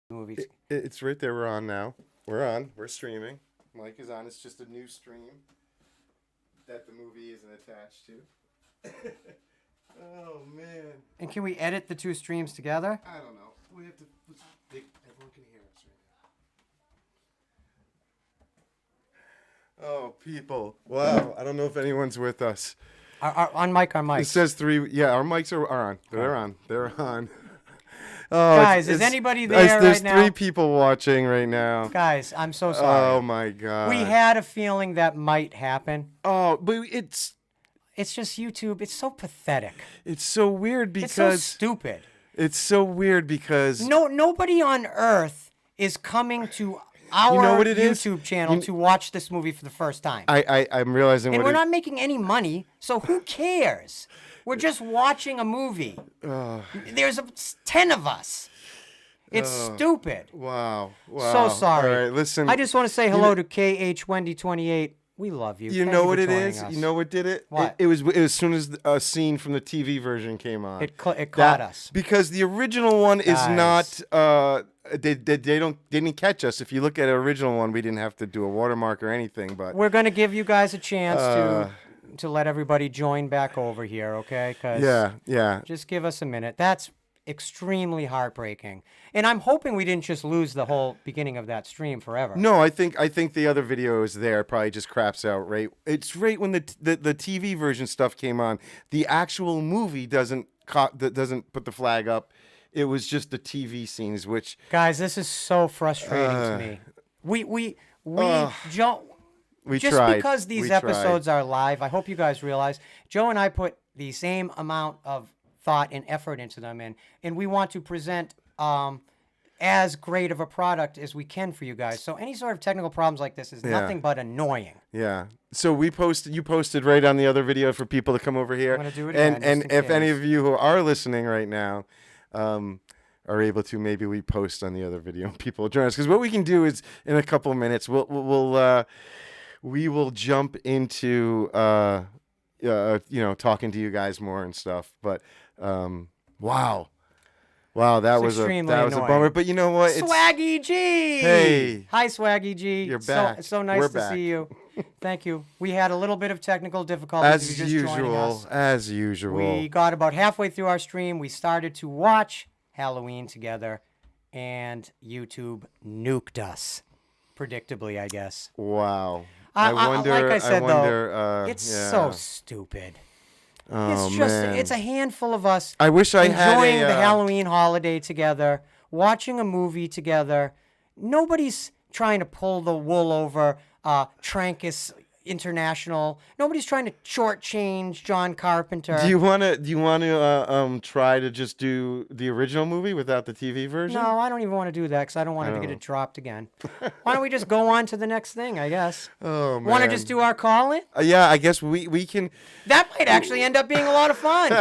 movies. It's right there. We're on now. We're on. We're streaming. Mike is on. It's just a new stream that the movie isn't attached to. Oh man. And can we edit the two streams together? I don't know. We have to. Everyone can hear us right now. Oh, people! Wow. I don't know if anyone's with us. On mic, on mic. It says 3. Yeah, our mics are on. They're on. They're on. Oh, Guys, is anybody there there's right now? 3 people watching right now. Guys, I'm so sorry. Oh my god. We had a feeling that might happen. Oh, but it's just YouTube. It's so pathetic. it's so weird because It's so stupid. it's so weird because Nobody on earth is coming to our what it is? YouTube channel to watch this movie for the first time. I'm realizing And what we're not making any money, so who cares? We're just watching a movie. There's 10 of us. It's stupid. Wow. So sorry. All right, listen. I just want to say hello to KH Wendy 28. We love you. You Thank know for what it joining is? us. You know what did it? What? It was as soon as a scene from the TV version came on. It caught us. Because the original one is Guys. not they didn't catch us. If you look at the original one, we didn't have to do a watermark or anything, but We're going to give you guys a chance to let everybody join back over here, okay? 'Cause yeah. just give us a minute. That's extremely heartbreaking. And I'm hoping we didn't just lose the whole beginning of that stream forever. No, I think the other video is there. Probably just craps out right. It's right when the TV version stuff came on. The actual movie doesn't put the flag up. It was just the TV scenes, which Guys, this is so frustrating to me. We Joe, we just tried. because these We tried. episodes are live, I hope you guys realize Joe and I put the same amount of thought and effort into them, and we want to present as great of a product as we can for you guys. So any sort of technical problems like this is nothing but annoying. Yeah. So you posted right on the other video for people to come over here. I'm gonna do it again, And just in if any case. of you who are listening right now are able to, maybe we post on the other video and people will join us. Because what we can do is in a couple of minutes we will jump into talking to you guys more and stuff. But wow, that was a extremely bummer. annoying. But you know what? Swaggy G. Hey. Hi, Swaggy G. You're back. So nice We're to back. see you. Thank you. We had a little bit of technical difficulties. if As you're just joining usual, us. as usual. We got about halfway through our stream. We started to watch Halloween together, and YouTube nuked us. Predictably, I guess. Wow. I wonder. like I said, though, It's yeah. so stupid. Oh, It's just, man. it's a handful of us I wish I had enjoying a, the Halloween holiday together, watching a movie together. Nobody's trying to pull the wool over Trancas International. Nobody's trying to shortchange John Carpenter. Do you want to try to just do the original movie without the TV version? No, I don't even want to do that because I don't want to get it dropped again. Why don't we just go on to the next thing, I guess? Oh man. Want to just do our call-in? Yeah, I guess we can. That might actually end up being a lot of fun.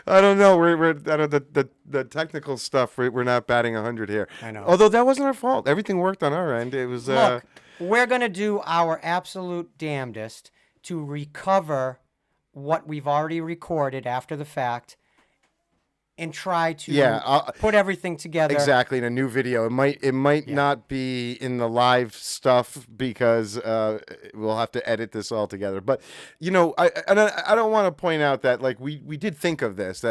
I don't know. We're the technical stuff. We're not batting 100 here. I know. Although that wasn't our fault. Everything worked on our end. It was. Look, we're going to do our absolute damnedest to recover what we've already recorded after the fact and try to put everything together. Exactly, in a new video. It might not be in the live stuff because we'll have to edit this all together. But I don't want to point out that like we did think of this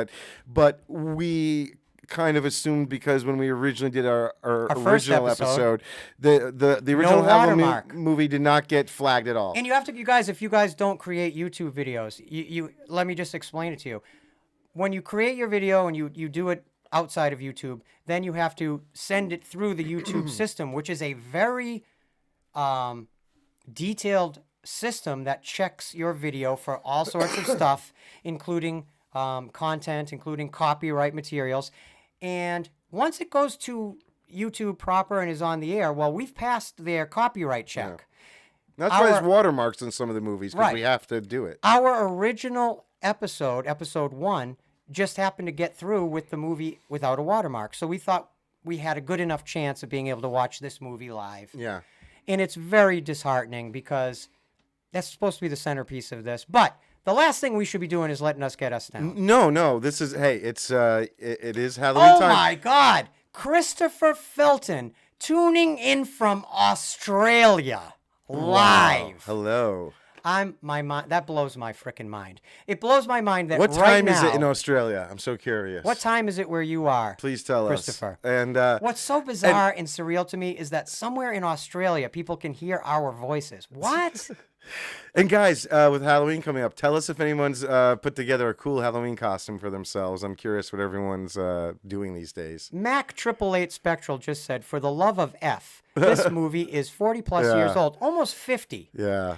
but we kind of assumed because when we originally did our first original episode, the original watermark. Halloween movie did not get flagged at all. And you guys, if you guys don't create YouTube videos, you let me just explain it to you. When you create your video and you do it outside of YouTube, then you have to send it through the YouTube system, which is a very detailed system that checks your video for all sorts of stuff, including content, including copyright materials. And once it goes to YouTube proper and is on the air, well, we've passed their copyright check. That's why there's watermarks in some of the movies because we have to do it. Our original episode 1, just happened to get through with the movie without a watermark. So we thought we had a good enough chance of being able to watch this movie live. Yeah. And it's very disheartening because that's supposed to be the centerpiece of this. But the last thing we should be doing is letting us get us down. No. This is it is Halloween Oh time. my God! Christopher Felton tuning in from Australia live. Hello. That blows my freaking mind. It blows my mind that What right time is now- it in Australia? I'm so curious. What time is it where you are? Please tell Christopher. us. And What's so bizarre and surreal to me is that somewhere in Australia, people can hear our voices. What? and guys, with Halloween coming up, tell us if anyone's put together a cool Halloween costume for themselves. I'm curious what everyone's doing these days. Mac 888 Spectral just said, for the love of F, this movie is 40 plus years old, almost 50. Yeah.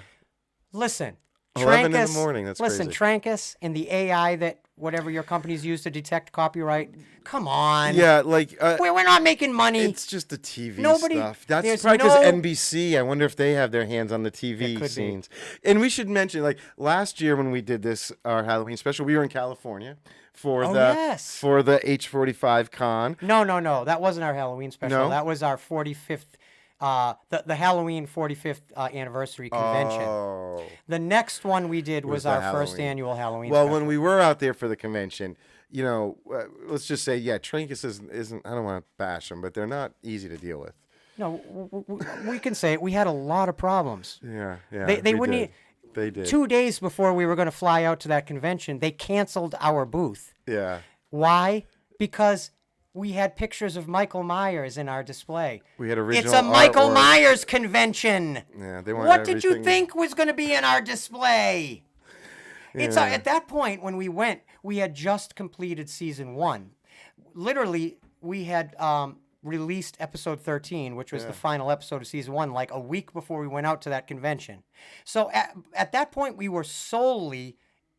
Listen, 11 in the Trancas, morning, that's listen, crazy. Trancas and the AI that whatever your companies use to detect copyright, come on. Yeah, like We're not making money. it's just the TV Nobody- stuff. That's there's probably because no- NBC. I wonder if they have their hands on the TV could be. scenes. And we should mention, like last year when we did this, our Halloween special, we were in California for Oh, the yes. for the H45 con. No. That wasn't our Halloween special. No? That was our 45th, the Halloween 45th anniversary convention. Oh. The next one we did was the our first Halloween. annual Halloween Well, special. when we were out there for the convention, you know, let's just say, yeah, Trinkus isn't. I don't want to bash them, but they're not easy to deal with. No, we can say it. We had a lot of problems. Yeah. They we wouldn't did. They did. 2 days before we were going to fly out to that convention, they canceled our booth. Yeah. Why? Because we had pictures of Michael Myers in our display. We had original It's a Michael artwork. Myers convention. Yeah, they want What did you everything- think was going to be in our display? It's Yeah. at that point when we went, we had just completed season 1. Literally, we had released episode 13, which was the final episode of season 1, like a week before we went out to that convention. So at that point, we were solely,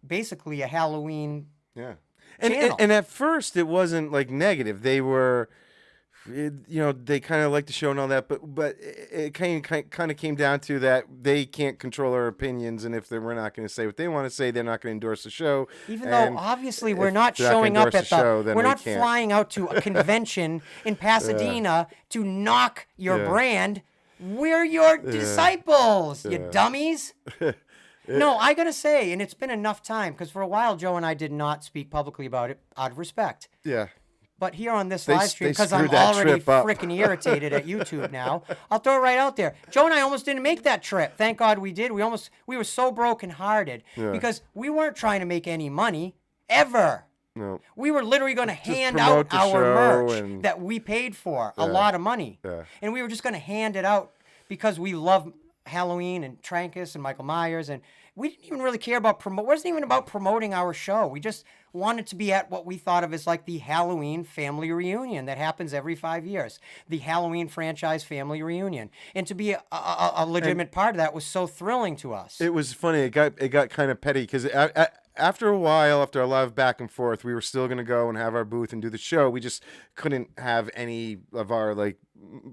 basically, a Halloween. Yeah. Channel. And at first it wasn't like negative. They were, they kind of liked the show and all that, but it kind of came down to that they can't control our opinions, and if we're not going to say what they want to say, they're not going to endorse the show. Even and though obviously we're if not they're gonna showing up endorse at the, show, then we're we not can't. flying out to a convention in Pasadena to knock your Yeah. brand. We're your disciples, you dummies. No, I gotta say, and it's been enough time because for a while Joe and I did not speak publicly about it out of respect. Yeah. But here on this They live stream, because I'm screwed that already trip up. freaking irritated at YouTube now, I'll throw it right out there. Joe and I almost didn't make that trip. Thank God we did. We were so brokenhearted because we weren't trying to make any money ever. No. We were literally going to hand promote out the our show merch and- that we paid for, a lot of money. Yeah. And we were just going to hand it out because we love Halloween and Trancas and Michael Myers. And we didn't even really care about it wasn't even about promoting our show. We just wanted to be at what we thought of as like the Halloween family reunion that happens every 5 years. The Halloween franchise family reunion. And to be a legitimate part of that was so thrilling to us. It was funny. It got kind of petty because after a while, after a lot of back and forth, we were still going to go and have our booth and do the show. We just couldn't have any of our like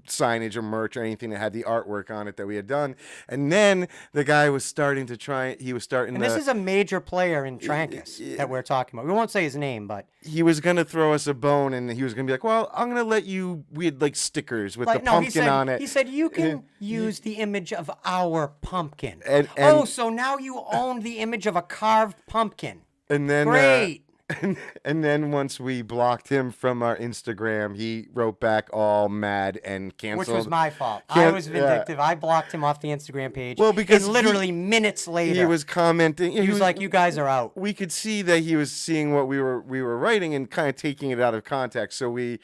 signage or merch or anything that had the artwork on it that we had done. And then the guy was starting to try. He was starting. And this is a major player in Trancas that we're talking about. We won't say his name, but he was gonna throw us a bone, and he was gonna be like, "Well, I'm gonna let you." We had like stickers with the pumpkin on it. He said you can use the image of our pumpkin. And- oh, so now you own the image of a carved pumpkin. And then Great. And then once we blocked him from our Instagram, he wrote back all mad and canceled. Which was my fault. I was Yeah. vindictive. I blocked him off the Instagram page. Well, because and literally minutes later, He was commenting. he was like, "You guys are out." We could see that he was seeing what we were writing and kind of taking it out of context. So we,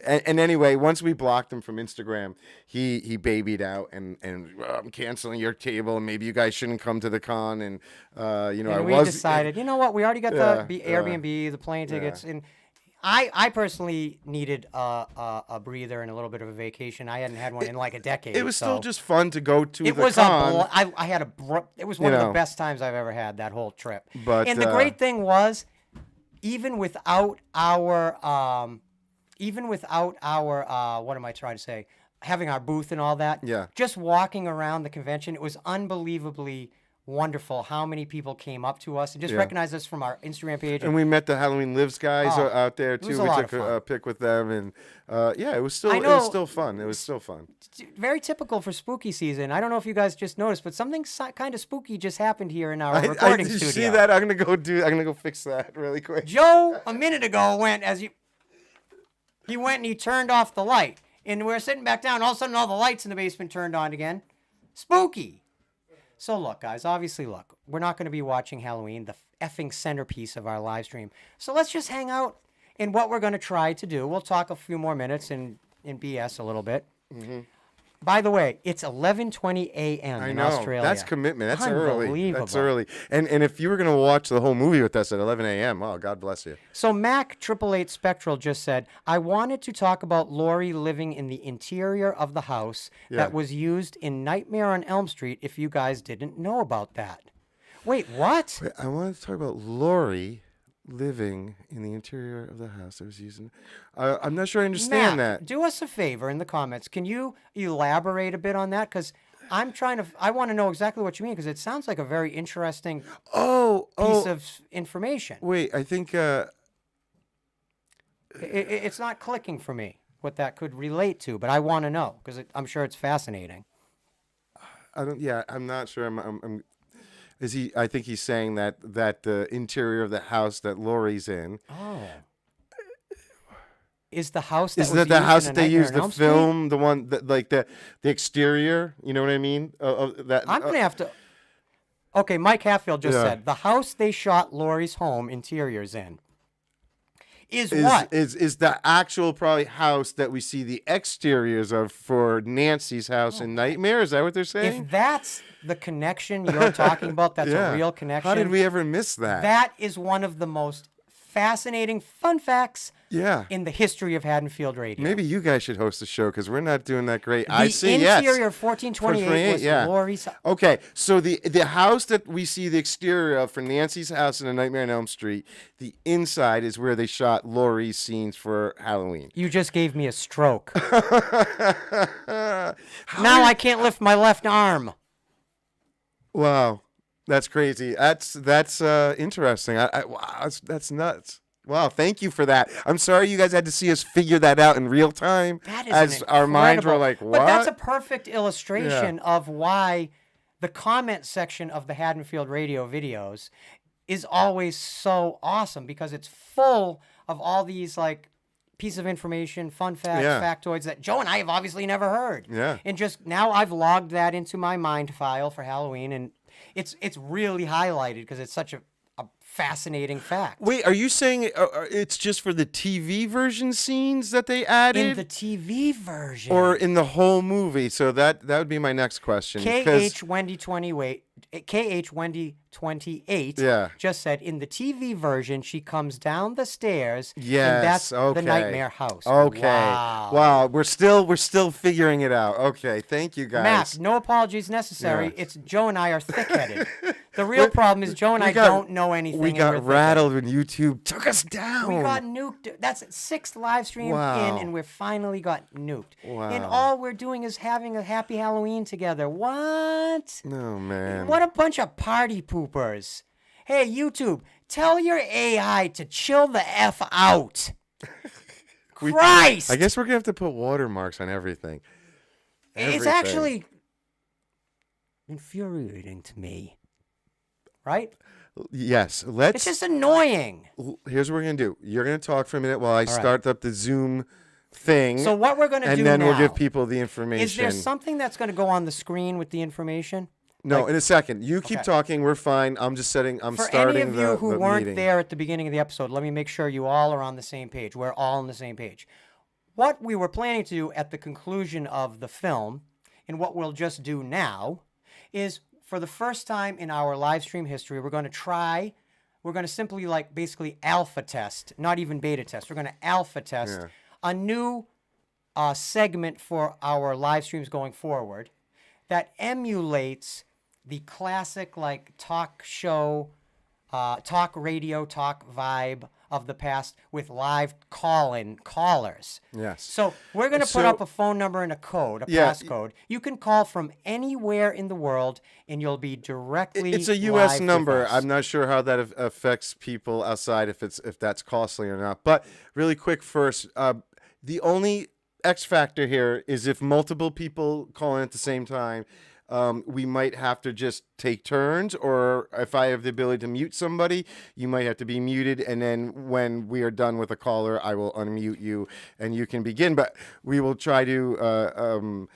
and anyway, once we blocked him from Instagram, he babied out and "Well, I'm canceling your table, and maybe you guys shouldn't come to the con. And I And we was decided, you know what? We already got Yeah, the Airbnb, the plane tickets, and I personally needed a breather and a little bit of a vacation. I hadn't had one in like a decade. It was so still just fun to go to it the was con. I had it was one of the know. best times I've ever had, that whole trip. But, and the great thing was, even without our what am I trying to say? Having our booth and all that. Yeah. Just walking around the convention, it was unbelievably wonderful how many people came up to us and just recognized us from our Instagram page. And we met the Halloween Lives guys Oh, out there it too. was a We lot took of fun. a pic with them, and it was still I it know- was still fun. It was still fun. Very typical for spooky season. I don't know if you guys just noticed, but something kind of spooky just happened here in our recording did you studio. see that? I'm gonna go fix that really quick. Joe, a minute ago, went as you. He went and he turned off the light. And we're sitting back down. All of a sudden, all the lights in the basement turned on again. Spooky. So look, guys, obviously, look, we're not going to be watching Halloween, the effing centerpiece of our live stream. So let's just hang out. And what we're going to try to do, we'll talk a few more minutes in BS a little bit. Mm-hmm. By the way, it's 11:20 a.m. in Australia. That's commitment. That's early. Unbelievable. That's early. And if you were going to watch the whole movie with us at 11 a.m., oh, God bless you. So Mac 888 Spectral just said, I wanted to talk about Laurie living in the interior of the house that was used in Nightmare on Elm Street if you guys didn't know about that. Wait, what? Wait, I wanted to talk about Laurie living in the interior of the house that was using. I'm not sure I understand Mac, that. do us a favor in the comments. Can you elaborate a bit on that? Because I want to know exactly what you mean, because it sounds like a very interesting piece of information. Wait, I think it's not clicking for me what that could relate to, but I want to know because I'm sure it's fascinating. I'm not sure. I think he's saying that the interior of the house that Laurie's in. Oh. Is the house that is was that the used house in that they Nightmare used on the Elm Street? film, the one that like the exterior? You know what I mean? That I'm gonna have to. Okay, Mike Hatfield just said the house they shot Laurie's home interiors in is what? Is the actual probably house that we see the exteriors of for Nancy's house in Nightmare? Is that what they're saying? If that's the connection you're talking about, that's a real connection. How did we ever miss that? That is one of the most fascinating fun facts in the history of Haddonfield radio. Maybe you guys should host the show because we're not doing that great. The interior of 1428 was Laurie's. Okay, so the house that we see the exterior of for Nancy's house in A Nightmare on Elm Street, the inside is where they shot Laurie's scenes for Halloween. You just gave me a stroke. Now I can't lift my left arm. Wow, that's crazy. That's interesting. Wow, that's nuts. Wow, thank you for that. I'm sorry you guys had to see us figure that out in real time. That is as our minds were like, what? But that's a perfect illustration of why the comment section of the Haddonfield radio videos is always so awesome, because it's full of all these like piece of information, fun facts, factoids that Joe and I have obviously never heard. Yeah. And just now I've logged that into my mind file for Halloween, and it's really highlighted because it's such a fascinating fact. Wait, are you saying it's just for the TV version scenes that they added? In the TV version. Or in the whole movie? So that would be my next question. KH Wendy 28 just said in the TV version she comes down the stairs. Yes, and that's the Nightmare house. Okay. Wow. We're still figuring it out. Okay, thank you guys. Mac, no apologies necessary. It's Joe and I are thick-headed. The real problem is Joe and I don't know anything. We got rattled when YouTube took us down. We got nuked. That's the 6th live stream in, and we finally got nuked. Wow. And all we're doing is having a happy Halloween together. What? No, man. What a bunch of party poopers. Hey, YouTube, tell your AI to chill the F out. Christ! I guess we're going to have to put watermarks on everything. It's actually infuriating to me. Right? Yes. It's just annoying. Here's what we're going to do. You're going to talk for a minute while I start up the Zoom thing. So what we're going to do now. And then we'll give now, people the information. is there something that's going to go on the screen with the information? No, in a second. You keep talking. We're fine. I'm starting For any of you who weren't meeting. there at the beginning of the episode, let me make sure you all are on the same page. We're all on the same page. What we were planning to do at the conclusion of the film, and what we'll just do now, is for the first time in our live stream history, we're going to simply like basically alpha test, not even beta test. We're going to alpha test a new segment for our live streams going forward that emulates the classic like talk show, talk radio, talk vibe of the past with live callers. Yes. So we're going to put up a phone number and a code, a passcode. You can call from anywhere in the world, and you'll be directly. It's a U.S. live number. with us. I'm not sure how that affects people outside, if that's costly or not. But really quick, first, the only X factor here is if multiple people call in at the same time. we might have to just take turns, or if I have the ability to mute somebody, you might have to be muted. And then when we are done with a caller, I will unmute you and you can begin. But we will try to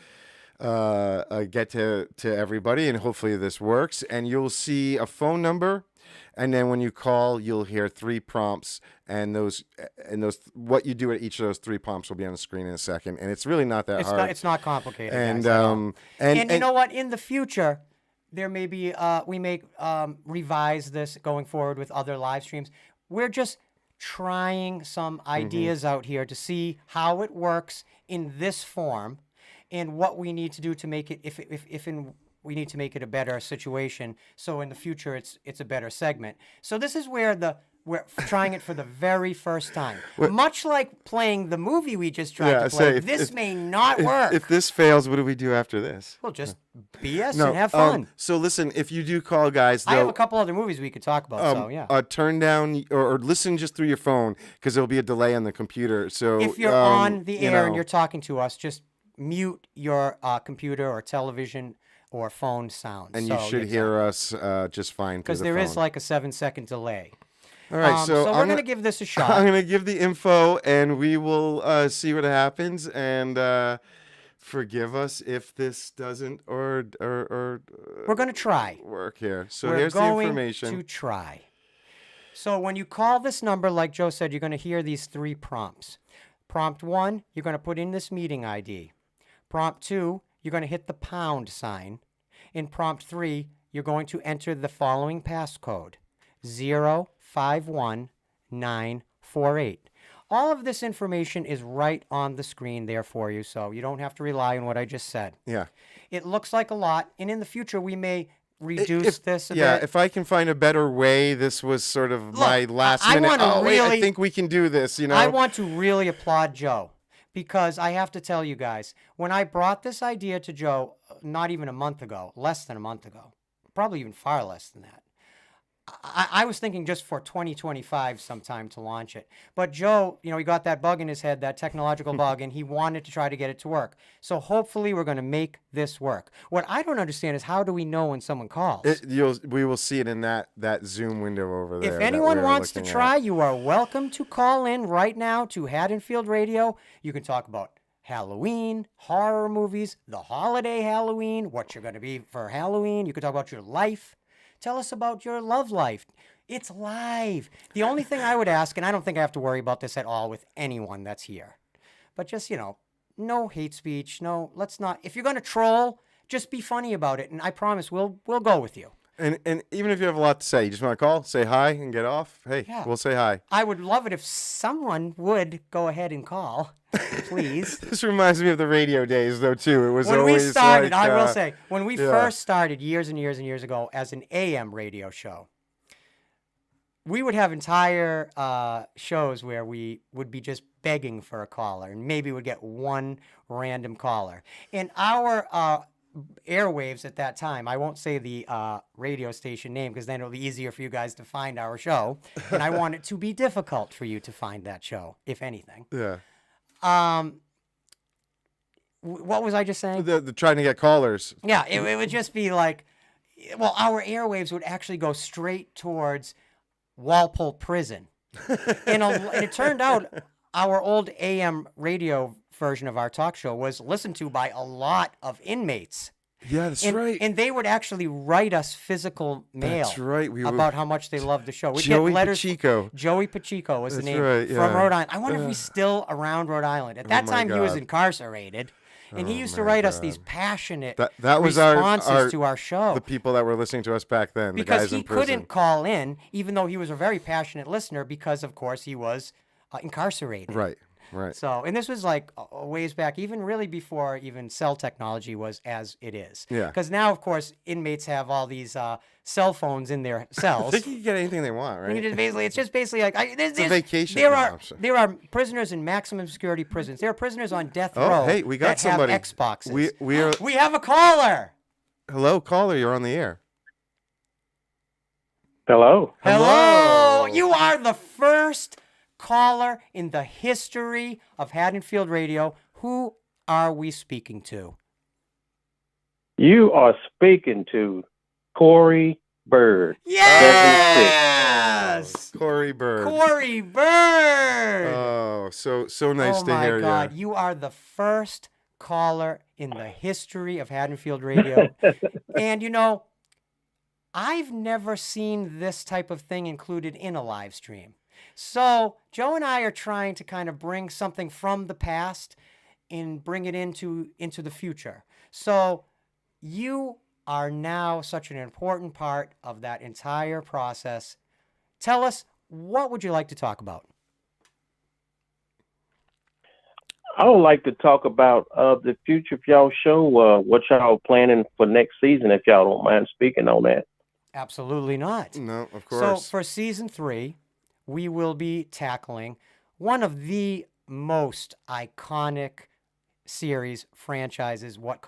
get to everybody, and hopefully this works. And you'll see a phone number, and then when you call, you'll hear 3 prompts, and those what you do at each of those 3 prompts will be on the screen in a second. And it's really not that hard. It's not complicated. And guys, at all. And you know what? In the future, there may be we may revise this going forward with other live streams. We're just trying some ideas out here to see how it works in this form, and what we need to do to make it we need to make it a better situation. So in the future, it's a better segment. So this is where we're trying it for the very first time. Much like playing the movie we just tried to play, this may not work. If this fails, what do we do after this? We'll just BS and have fun. So listen, if you do call, guys, I have a couple other movies we could talk about. So yeah, turn down or listen just through your phone, because there'll be a delay on the computer. So if you're on the air and you're talking to us, just mute your computer or television or phone sound. And you should hear us just fine. Because there is like a 7-second delay. All right, so we're going to give this a shot. I'm going to give the info, and we will see what happens. And forgive us if this doesn't or we're going to try work here. So here's the information. We're going to try. So when you call this number, like Joe said, you're going to hear these 3 prompts. Prompt 1, you're going to put in this meeting ID. Prompt 2, you're going to hit the pound sign. In prompt 3, you're going to enter the following passcode, 051948. All of this information is right on the screen there for you, so you don't have to rely on what I just said. Yeah. It looks like a lot, and in the future we may reduce this a bit. Yeah, if I can find a better way, this was sort of my last minute. I think we can do this, I want to really applaud Joe, because I have to tell you guys, when I brought this idea to Joe, not even a month ago, less than a month ago, probably even far less than that, I was thinking just for 2025 sometime to launch it. But Joe, he got that bug in his head, that technological bug, and he wanted to try to get it to work. So hopefully we're going to make this work. What I don't understand is, how do we know when someone calls? We will see it in that Zoom window over there. If anyone wants to try, you are welcome to call in right now to Haddonfield Radio. You can talk about Halloween, horror movies, the holiday Halloween, what you're going to be for Halloween. You can talk about your life. Tell us about your love life. It's live. The only thing I would ask, and I don't think I have to worry about this at all with anyone that's here, but just, no hate speech. No, let's not. If you're going to troll, just be funny about it, and I promise we'll go with you. And even if you have a lot to say, you just want to call, say hi, and get off, hey, we'll say hi. I would love it if someone would go ahead and call, please. This reminds me of the radio days, though, too. It was when always we started, like, I will say, when we first started years and years and years ago as an AM radio show, we would have entire shows where we would be just begging for a caller, and maybe we'd get one random caller. And our airwaves at that time, I won't say the radio station name, because then it'll be easier for you guys to find our show, and I want it to be difficult for you to find that show, if anything. Yeah. What was I just saying? The trying to get callers. Yeah, it would just be like, well, our airwaves would actually go straight towards Walpole Prison. And it turned out our old AM radio version of our talk show was listened to by a lot of inmates. Yeah, that's right. And they would actually write us physical mail. That's right. About how much they loved the show. We'd Joey get letters. Pacheco. Joey Pacheco was the name. Right, from Rhode Island. I wonder if he's still around Rhode Island. At that time, he was incarcerated. And he used to write us these passionate that was responses to our show. The people that were listening to us back then. Because the guys he in prison. couldn't call in, even though he was a very passionate listener, because, of course, he was incarcerated. Right. Right. So, and this was like a ways back, even really before even cell technology was as it is. Yeah. Because now, of course, inmates have all these cell phones in their cells. They can get anything they want, right? It's just basically like it's a vacation. There are prisoners in maximum security prisons. There are prisoners on death row. Oh, hey, we got somebody. Have Xboxes. We have a caller. Hello, caller. You're on the air. Hello. Hello. You are the first caller in the history of Haddonfield Radio. Who are we speaking to? You are speaking to Corey Bird, 76. Yes! Corey Bird. Corey Bird! Oh, so nice Oh to my hear God. you. You are the first caller in the history of Haddonfield Radio. And I've never seen this type of thing included in a live stream. So Joe and I are trying to kind of bring something from the past and bring it into the future. So you are now such an important part of that entire process. Tell us, what would you like to talk about? I would like to talk about the future of y'all show, what y'all planning for next season, if y'all don't mind speaking on that. Absolutely not. No, of So course. for season 3, we will be tackling one of the most iconic series, franchises, what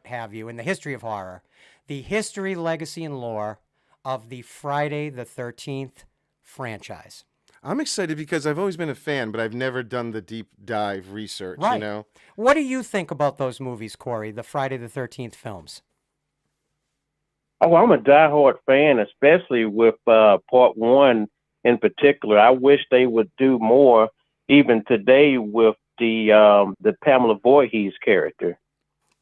have you, in the history of horror, the history, legacy, and lore of the Friday the 13th franchise. I'm excited because I've always been a fan, but I've never done the deep dive research, Right. you know? What do you think about those movies, Corey, the Friday the 13th films? Oh, I'm a diehard fan, especially with part one in particular. I wish they would do more, even today, with the Pamela Voorhees character.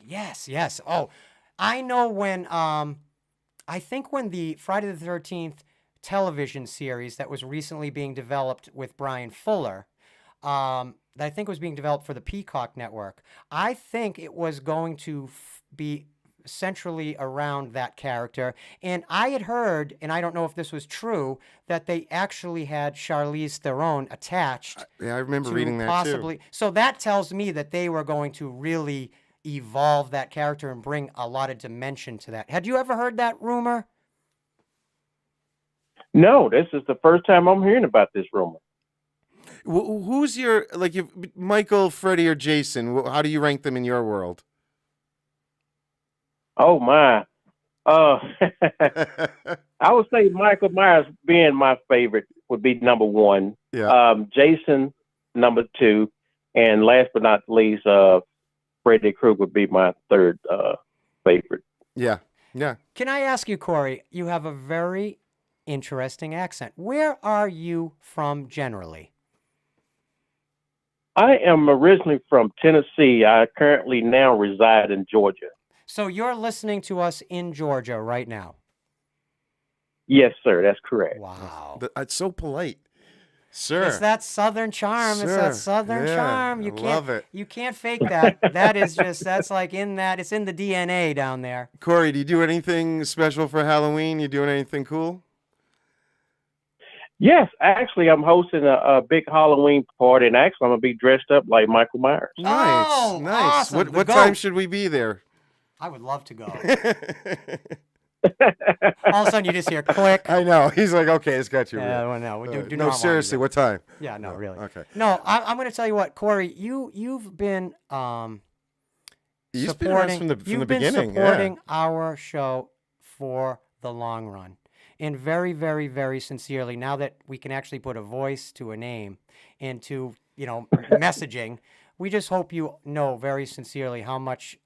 Yes, yes. Oh, I know when I think when the Friday the 13th television series that was recently being developed with Brian Fuller, that I think was being developed for the Peacock network, I think it was going to be centrally around that character. And I had heard, and I don't know if this was true, that they actually had Charlize Theron attached. Yeah, I remember to reading that possibly, too. So that tells me that they were going to really evolve that character and bring a lot of dimension to that. Had you ever heard that rumor? No, this is the first time I'm hearing about this rumor. Who's your, like, if Michael, Freddie, or Jason? How do you rank them in your world? Oh my. I would say Michael Myers being my favorite would be number one. Yeah. Jason, number two. And last but not least, Freddy Krueger would be my third favorite. Yeah. Yeah. Can I ask you, Corey, you have a very interesting accent. Where are you from generally? I am originally from Tennessee. I currently now reside in Georgia. So you're listening to us in Georgia right now? Yes, sir. That's correct. Wow. It's so polite. Sir. It's that Southern charm. It's that Southern charm. I love it. You can't fake that. That is just, that's like it's in the DNA down there. Corey, do you do anything special for Halloween? You doing anything cool? Yes, actually, I'm hosting a big Halloween party, and actually, I'm going to be dressed up like Michael Myers. Nice. Oh, Nice. awesome. What time should we be there? I would love to go. All of a sudden, you just hear click. I know. He's like, okay, it's got you. Yeah, well, no, we do no, not seriously, want what time? Yeah, no, really. Okay. No, I'm going to tell you what, Corey. You've been You've been around from the beginning. Supporting our show for the long run, and very, very, very sincerely. Now that we can actually put a voice to a name and to messaging. We just hope you know very sincerely how much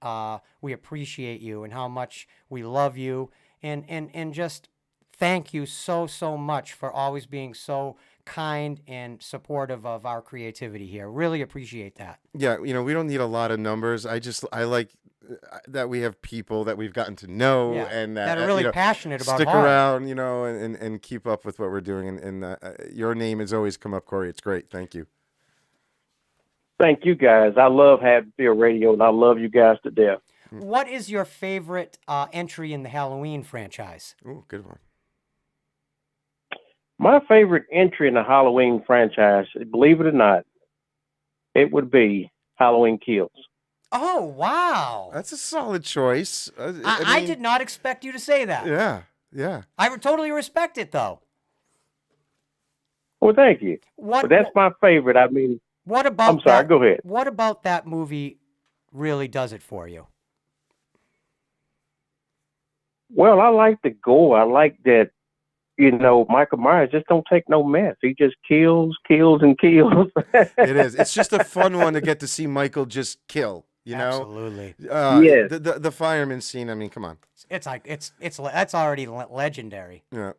we appreciate you and how much we love you, and just thank you so much for always being so kind and supportive of our creativity here. Really appreciate that. Yeah, we don't need a lot of numbers. I like that we have people that we've gotten to know and that are really passionate about stick horror. around, and keep up with what we're doing. And your name has always come up, Corey. It's great. Thank you. Thank you, guys. I love Haddonfield Radio, and I love you guys to death. What is your favorite entry in the Halloween franchise? Oh, good one. My favorite entry in the Halloween franchise, believe it or not, it would be Halloween Kills. Oh, wow. That's a solid choice. I did not expect you to say that. Yeah, yeah. I totally respect it, though. Well, thank you. But that's my favorite. I mean, what about I'm sorry, go ahead. What about that movie really does it for you? Well, I like the gore. I like that, Michael Myers just don't take no mess. He just kills, and kills. It is. It's just a fun one to get to see Michael just kill. You know, Absolutely. Yes. the fireman scene. I mean, come on. It's like that's already legendary. Yeah.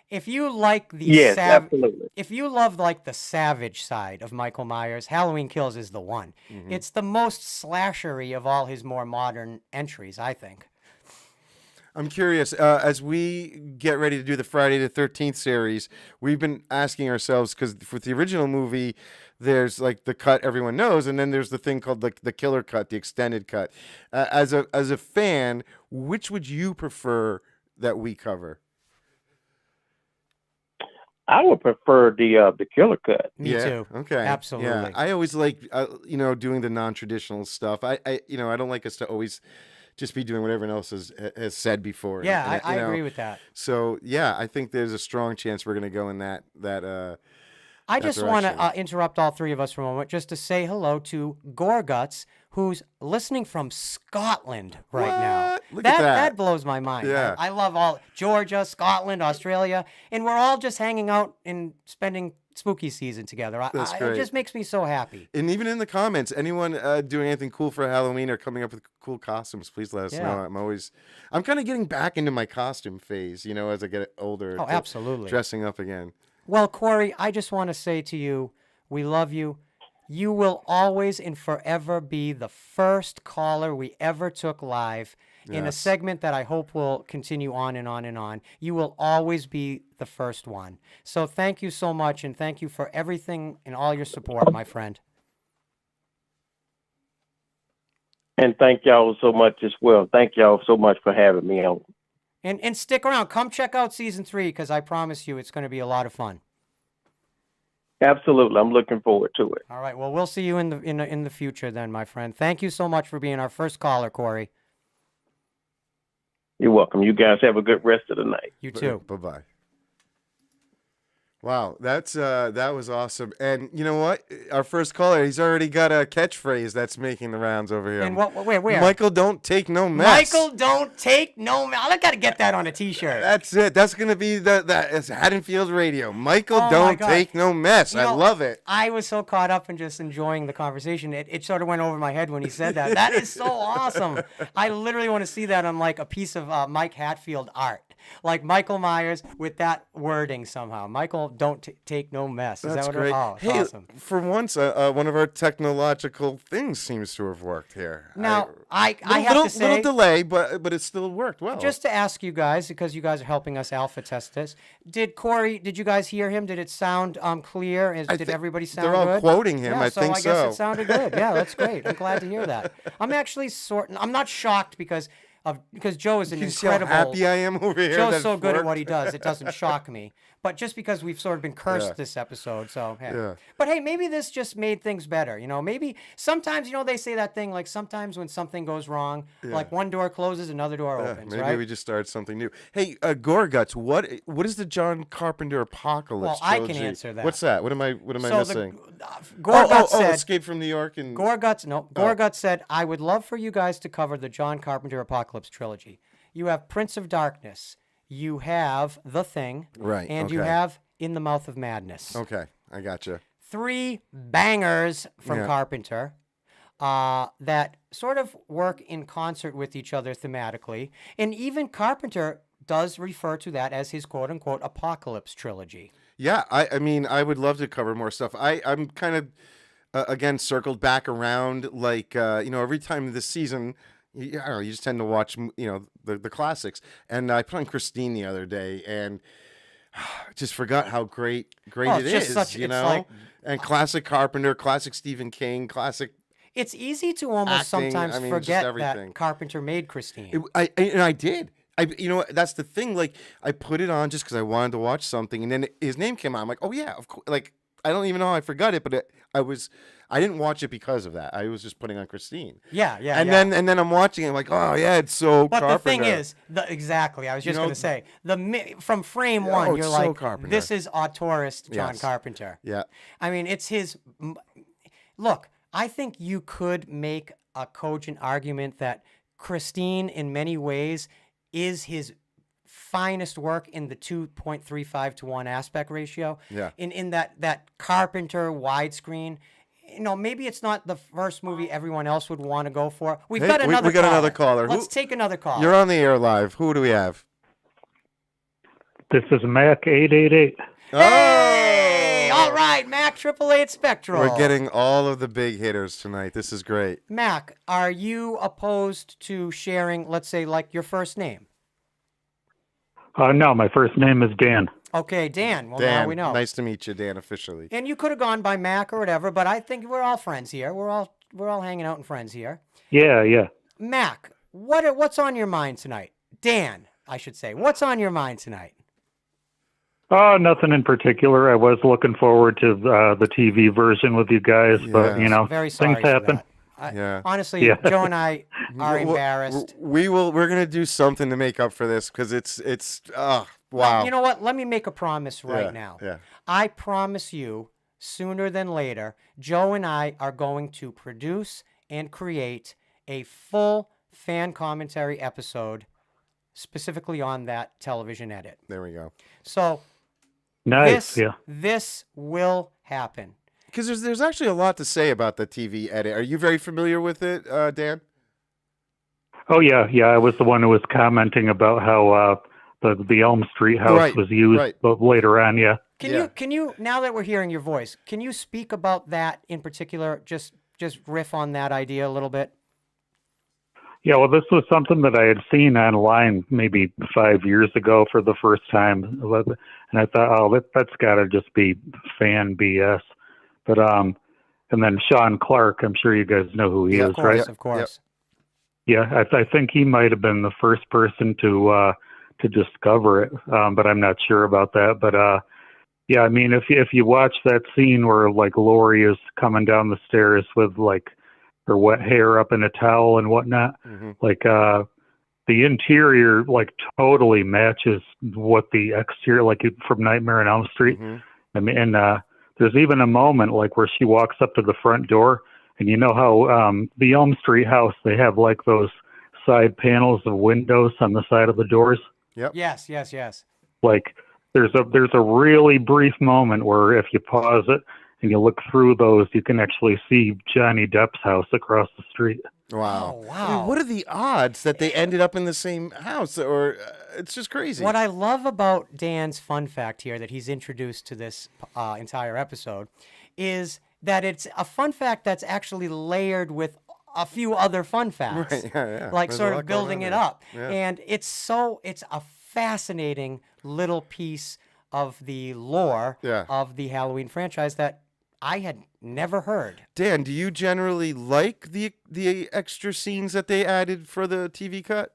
If you like the Yes, absolutely. if you love like the savage side of Michael Myers, Halloween Kills is the one. It's the most slashery of all his more modern entries, I think. I'm curious, as we get ready to do the Friday the 13th series, we've been asking ourselves, because with the original movie, there's like the cut everyone knows, and then there's the thing called the killer cut, the extended cut. As a fan, which would you prefer that we cover? I would prefer the killer cut. Me too. Okay. Absolutely. Yeah. I always like, doing the non-traditional stuff. I don't like us to always just be doing what everyone else has said before. Yeah, And, I agree with that. So yeah, I think there's a strong chance we're going to go in that I just want direction. to interrupt all three of us for a moment just to say hello to Gorguts, who's listening from Scotland right now. What? Look at that. That blows my mind. Yeah. I love all Georgia, Scotland, Australia, and we're all just hanging out and spending spooky season together. That's It great. just makes me so happy. And even in the comments, anyone doing anything cool for Halloween or coming up with cool costumes, please let us Yeah. know. I'm kind of getting back into my costume phase, as I get older. Oh, to absolutely. Dressing up again. Well, Corey, I just want to say to you, we love you. You will always and forever be the first caller we ever took live in a Yes. segment that I hope will continue on and on and on. You will always be the first one. So thank you so much, and thank you for everything and all your support, my friend. And thank y'all so much as well. Thank y'all so much for having me on. And stick around. Come check out season 3 because I promise you it's going to be a lot of fun. Absolutely. I'm looking forward to it. All right. Well, we'll see you in the future then, my friend. Thank you so much for being our first caller, Corey. You're welcome. You guys have a good rest of the night. You too. Bye-bye. Wow, that was awesome. And you know what? Our first caller, he's already got a catchphrase that's making the rounds over here. And where? Michael, don't take no mess. Michael, don't take no mess. I got to get that on a T-shirt. That's it. That's gonna be it's Haddonfield Radio. Michael, Oh, my don't God. take no mess. You I know, love it. I was so caught up in just enjoying the conversation. It sort of went over my head when he said that. That is so awesome. I literally want to see that on like a piece of Mike Hatfield art. Like Michael Myers with that wording somehow. Michael, don't take no mess. Is That's that what great. Oh, it's Hey, awesome. for once, one of our technological things seems to have worked here. Now, I have little, to say, little delay, but it still worked well. just to ask you guys, because you guys are helping us alpha test this, did you guys hear him? Did it sound clear? Did think everybody sound they're all good? quoting him. Yeah, I think I guess so. it sounded good. Yeah, that's great. I'm glad to hear that. I'm actually I'm not shocked because Joe is an you see how incredible. happy I am over here. Joe's that so it good at worked? what he does, it doesn't shock me. But just because we've sort of been cursed Yeah. this episode, so hey. Yeah. But hey, maybe this just made things better. Maybe sometimes they say that thing like sometimes when something goes wrong, like one door closes, another door opens, Maybe right? we just started something new. Hey, Gorguts, what is the John Carpenter Apocalypse Well, I can trilogy? answer that. What's that? What am I missing? Gorguts said. Escape from New York and Gorguts said, I would love for you guys to cover the John Carpenter Apocalypse trilogy. You have Prince of Darkness, you have The Thing, Right, and you okay. have In the Mouth of Madness. Okay, I gotcha. 3 bangers from Yeah. Carpenter that sort of work in concert with each other thematically. And even Carpenter does refer to that as his quote-unquote apocalypse trilogy. Yeah, I mean, I would love to cover more stuff. I'm kind of again circled back around, like every time this season. I don't know, you just tend to watch, the classics. And I put on Christine the other day, and just forgot how great Oh, it it's just is, it's like- and classic Carpenter, classic Stephen King, classic. It's easy to almost Acting, sometimes I mean, just forget everything. that Carpenter made Christine. I did. That's the thing. Like, I put it on just because I wanted to watch something, and then his name came out. I'm like, oh yeah, of course. Like, I don't even know how I forgot it, but I didn't watch it because of that. I was just putting on Christine. Yeah. And then I'm watching it. I'm like, oh yeah, it's so. But Carpenter. the thing is, exactly. I was just know, going to say from frame Oh, one, it's you're so like, Carpenter. this is auteurist John Yes. Carpenter. Yeah. I mean, it's his. Look, I think you could make a cogent argument that Christine, in many ways, is his finest work in the 2.35 to 1 aspect ratio. Yeah. In that Carpenter widescreen. maybe it's not the first movie everyone else would want to go for. We've Hey, got another we got another caller. caller. Let's take another call. You're on the air live. Who do we have? This is Mac 888. Hey! All right, Mac 888 Spectral. We're getting all of the big hitters tonight. This is great. Mac, are you opposed to sharing, let's say, like your first name? No, my first name is Dan. Okay, Dan. Well, Dan, now we know. nice to meet you, Dan, officially. And you could have gone by Mac or whatever, but I think we're all friends here. We're all hanging out and friends here. Yeah. Mac, what's on your mind tonight? Dan, I should say. What's on your mind tonight? Oh, nothing in particular. I was looking forward to the TV version with you guys, but Very sorry things happen. For Yeah. Honestly, Joe and I are embarrassed. We're gonna do something to make up for this because it's wow. Well, you know what? Let me make a promise right now. Yeah. I promise you, sooner than later, Joe and I are going to produce and create a full fan commentary episode specifically on that television edit. There we go. So Nice. this will happen. Because there's actually a lot to say about the TV edit. Are you very familiar with it, Dan? Oh, yeah. I was the one who was commenting about how the Elm Street house was used, but later on, Can you now that we're hearing your voice, can you speak about that in particular? Just riff on that idea a little bit. Yeah, well, this was something that I had seen online maybe 5 years ago for the first time, and I thought, oh, that's got to just be fan BS. But and then Sean Clark, I'm sure you guys know who he is, right? Of course. Yeah, I think he might have been the first person to discover it, but I'm not sure about that. But yeah, I mean, if you watch that scene where like Lori is coming down the stairs with like her wet hair up in a towel and whatnot, like the interior like totally matches what the exterior, like from Nightmare on Elm Street. I mean, and there's even a moment like where she walks up to the front door, and you know how the Elm Street house, they have like those side panels of windows on the side of the doors. Yep. Yes. Like there's a really brief moment where if you pause it and you look through those, you can actually see Johnny Depp's house across the street. Wow. Oh, I mean, what are the odds that they ended up in the same house? Or it's just crazy. What I love about Dan's fun fact here that he's introduced to this entire episode is that it's a fun fact that's actually layered with a few other fun facts, Right, yeah. like There's a sort lot of going building on it there. up. Yeah. And it's a fascinating little piece of the lore of the Halloween franchise that I had never heard. Dan, do you generally like the extra scenes that they added for the TV cut?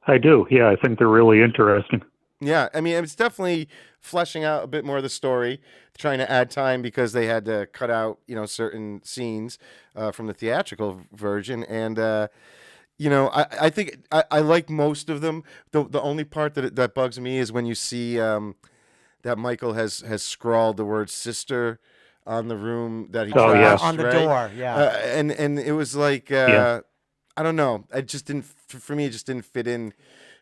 I do. Yeah, I think they're really interesting. Yeah, I mean, it's definitely fleshing out a bit more of the story, trying to add time because they had to cut out, certain scenes from the theatrical version. And, I think I like most of them. The only part that bugs me is when you see that Michael has scrawled the word sister on the room that he trashed, on the right? door, yeah. And it was like, I don't know. It just didn't, for me, it just didn't fit in.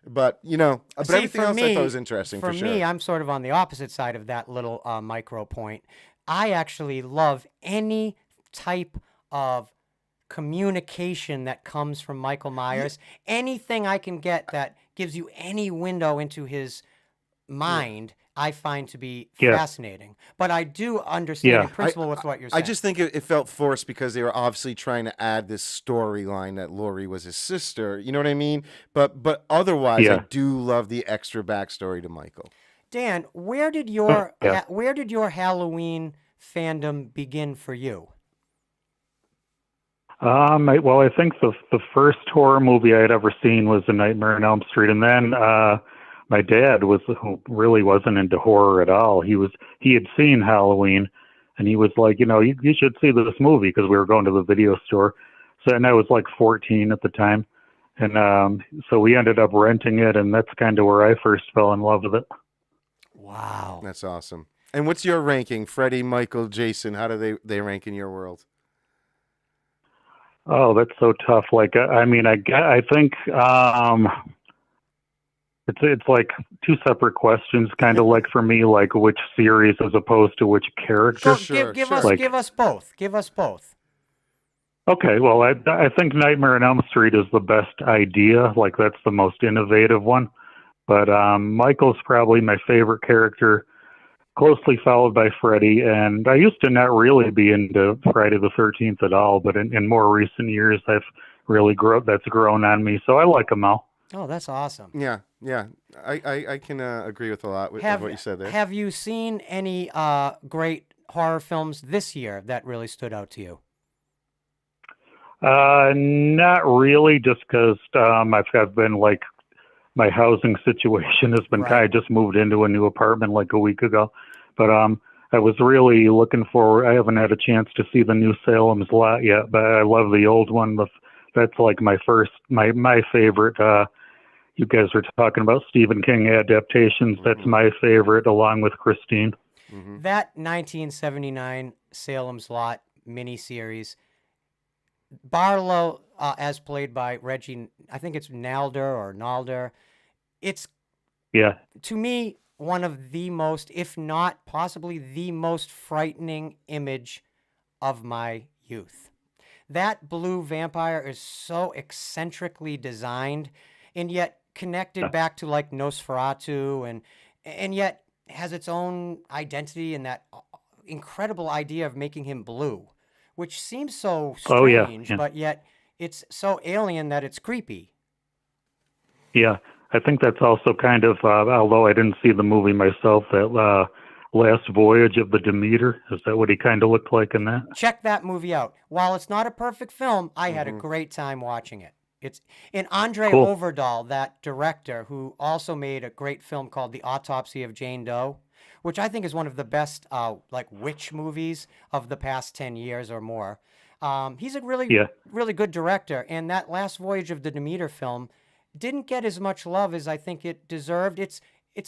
But, but See, everything else I thought was interesting for sure. For me, I'm sort of on the opposite side of that little micro point. I actually love any type of communication that comes from Michael Myers. Anything I can get that gives you any window into his mind, I find to be fascinating. But I do understand in principle with what you're saying. I just think it felt forced because they were obviously trying to add this storyline that Lori was his sister. You know what I mean? But otherwise, I do love the extra backstory to Michael. Dan, where did your Halloween fandom begin for you? Well, I think the first horror movie I had ever seen was A Nightmare on Elm Street, and then my dad who really wasn't into horror at all. He had seen Halloween, and he was like, you should see this movie because we were going to the video store. So, and I was like 14 at the time, and so we ended up renting it, and that's kind of where I first fell in love with it. Wow, that's awesome. And what's your ranking, Freddie, Michael, Jason? How do they rank in your world? Oh, that's so tough. Like, I mean, I think It's like two separate questions, kind of like for me, like which series as opposed to which character. Go, Sure, give sure. us Like- give us both. Give us both. Okay, well, I think Nightmare on Elm Street is the best idea. Like that's the most innovative one. But Michael's probably my favorite character, closely followed by Freddy. And I used to not really be into Friday the 13th at all, but in more recent years, I've really that's grown on me. So I like them all. Oh, that's awesome. Yeah, yeah. I can agree with a lot with what you said there. Have you seen any great horror films this year that really stood out to you? Not really, just because I've been like my housing situation has been Right. kind of just moved into a new apartment like a week ago. But I was really looking forward. I haven't had a chance to see the new Salem's Lot yet, but I love the old one. That's like my favorite. You guys were talking about Stephen King adaptations. That's my favorite, along with Christine. Mm-hmm. That 1979 Salem's Lot miniseries, Barlow, as played by Reggie, I think it's Nalder. It's, Yeah, to me, one of the most, if not possibly the most frightening image of my youth. That blue vampire is so eccentrically designed and yet connected back to like Nosferatu and yet has its own identity and that incredible idea of making him blue, which seems so Oh, yeah, strange, yeah. but yet it's so alien that it's creepy. yeah. I think that's also kind of, although I didn't see the movie myself, that Last Voyage of the Demeter. Is that what he kind of looked like in that? Check that movie out. While it's not a perfect film, I had a Mhm. great time watching it. It's and Andre Cool. Overdahl, that director, who also made a great film called The Autopsy of Jane Doe, which I think is one of the best like witch movies of the past 10 years or more. He's a really Yeah. really good director, and that Last Voyage of the Demeter film didn't get as much love as I think it deserved. It's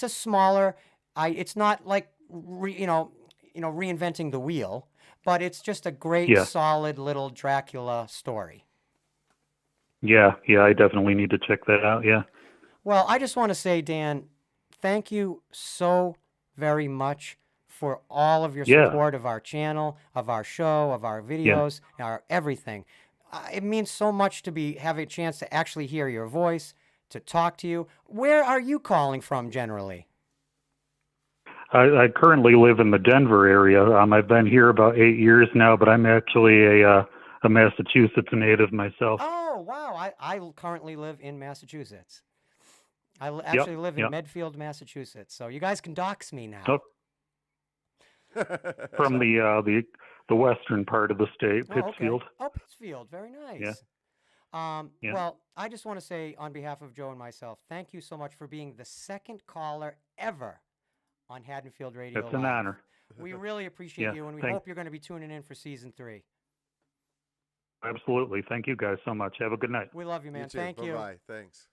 a smaller, it's not like reinventing the wheel, but it's just a great Yeah. solid little Dracula story. Yeah, I definitely need to check that out. Yeah. Well, I just want to say, Dan, thank you so very much for all of your Yeah. support of our channel, of our show, of our videos, our everything. It means so much to have a chance to actually hear your voice, to talk to you. Where are you calling from generally? I currently live in the Denver area. I've been here about 8 years now, but I'm actually a Massachusetts native myself. Oh, wow. I currently live in Massachusetts. I actually live in yep. Medfield, Massachusetts. So you guys can dox me now. Oh, from the western part of the state, Oh, okay. Pittsfield. Oh, Pittsfield. Very nice. Yeah. Well, I just want to say on behalf of Joe and myself, thank you so much for being the second caller ever on Haddonfield Radio It's an Live. honor. We really appreciate Yeah, you, and we thank- hope you're going to be tuning in for season 3. Absolutely. Thank you guys so much. Have a good night. We love you, man. too. Thank you. Bye-bye. Thanks.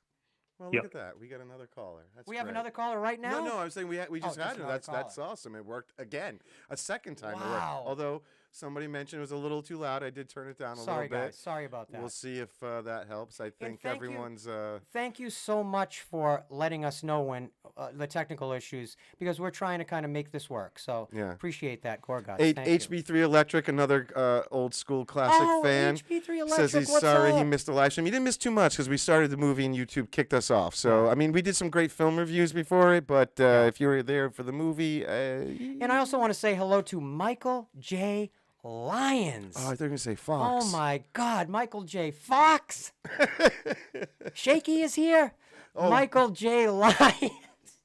Well, Yep. look at that. We got another caller. That's We have great. another caller right now? No, I was saying we just just had it. another That's caller. awesome. It worked again. A second time it Wow. worked. Although somebody mentioned it was a little too loud. I did turn it down a Sorry, little bit. guys. Sorry about that. We'll see if that helps. I think thank you. everyone's Thank you so much for letting us know when the technical issues, because we're trying to kind of make this work. So Yeah. appreciate that, Gorguts. H- Thank you. HB3 Electric, another old school classic Oh, fan. HB3 Says Electric, he's what's sorry he up? missed the live stream. He didn't miss too much because we started the movie and YouTube kicked us off. So, I mean, we did some great film reviews before it, but if you were there for the movie. And I also want to say hello to Michael J. Lyons. Oh, I thought you were going to say Fox. Oh my God, Michael J. Fox. Shaky is here. Oh. Michael J. Lyons.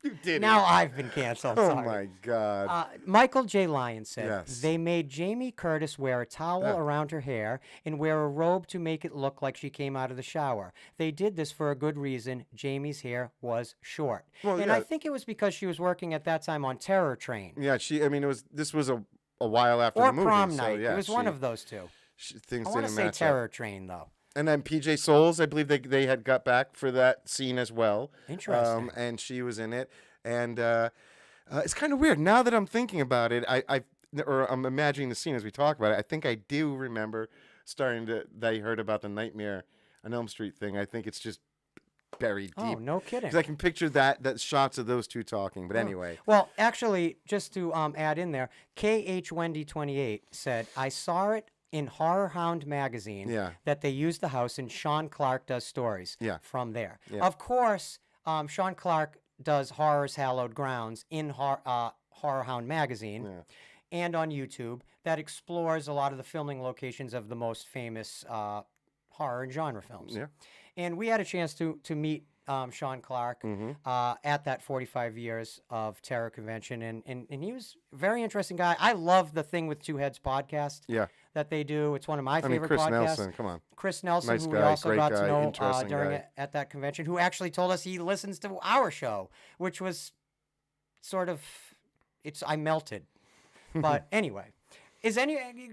You did Now it. I've been canceled. Oh, Sorry. my God. Michael J. Lyons said Yes. they made Jamie Curtis wear a towel around her hair and wear a robe to make it look like she came out of the shower. They did this for a good reason. Jamie's hair was short. Well, and yeah. I think it was because she was working at that time on Terror Train Yeah, this was a while after or the movie. Prom so, Night. yeah, it was one of those two. things I want to didn't say match up. Terror Train, though. And then PJ Souls, I believe they had got back for that scene as well. Interesting. And she was in it. And it's kind of weird. Now that I'm thinking about it, I'm imagining the scene as we talk about it. I think I do remember that I heard about the Nightmare on Elm Street thing. I think it's just buried deep. Oh, no kidding. Because I can picture that shots of those two talking. But anyway, Well, actually, just to add in there, KH Wendy 28 said, I saw it in Horror Hound magazine that they used the house, and Sean Clark does stories from there. Of course, Sean Clark does Horror's Hallowed Grounds in Horror Hound magazine and on YouTube that explores a lot of the filming locations of the most famous horror and genre films. Yeah. And we had a chance to meet Sean Clark at that 45 Years of Terror convention, and he was a very interesting guy. I love the Thing with Two Heads podcast that they do. It's one of my favorite Chris podcasts. Nelson, come on. Chris Nelson, Nice who guy, we also great got guy, to know interesting during guy. it at that convention, who actually told us he listens to our show, which was sort of, I melted. But anyway.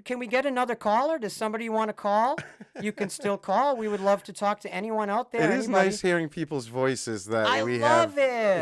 Can we get another caller? Does somebody want to call? You can still call. We would love to talk to anyone out there. It is nice hearing people's voices that we have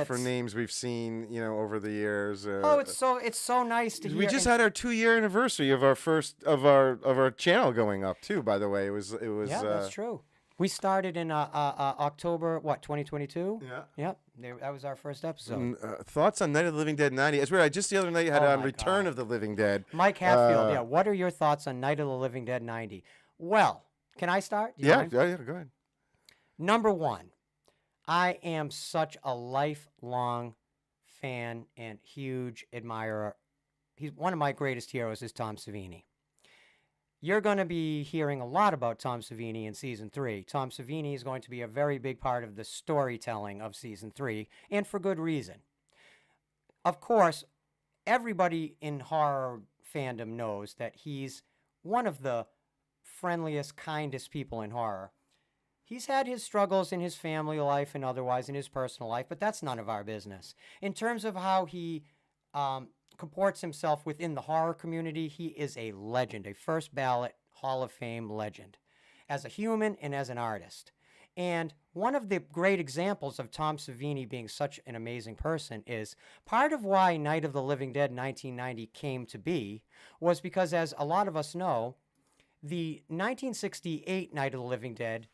for names we've seen, over the years. It's so nice to hear. We just had our 2-year anniversary of our first of our channel going up too. By the way, it was. Yeah, that's true. We started in October, 2022? Yeah. Yep. That was our first episode. Thoughts on Night of the Living Dead 90? I swear, just the other night had on Return of the Living Dead. Mike Hatfield, what are your thoughts on Night of the Living Dead 90? Well, can I start? Yeah, go ahead. Number one, I am such a lifelong fan and huge admirer. One of my greatest heroes is Tom Savini. You're going to be hearing a lot about Tom Savini in Season 3. Tom Savini is going to be a very big part of the storytelling of Season 3, and for good reason. Of course, everybody in horror fandom knows that he's one of the friendliest, kindest people in horror. He's had his struggles in his family life and otherwise in his personal life, but that's none of our business. In terms of how he comports himself within the horror community, he is a legend, a first ballot Hall of Fame legend, as a human and as an artist. And one of the great examples of Tom Savini being such an amazing person is part of why Night of the Living Dead 1990 came to be was because, as a lot of us know, the 1968 Night of the Living Dead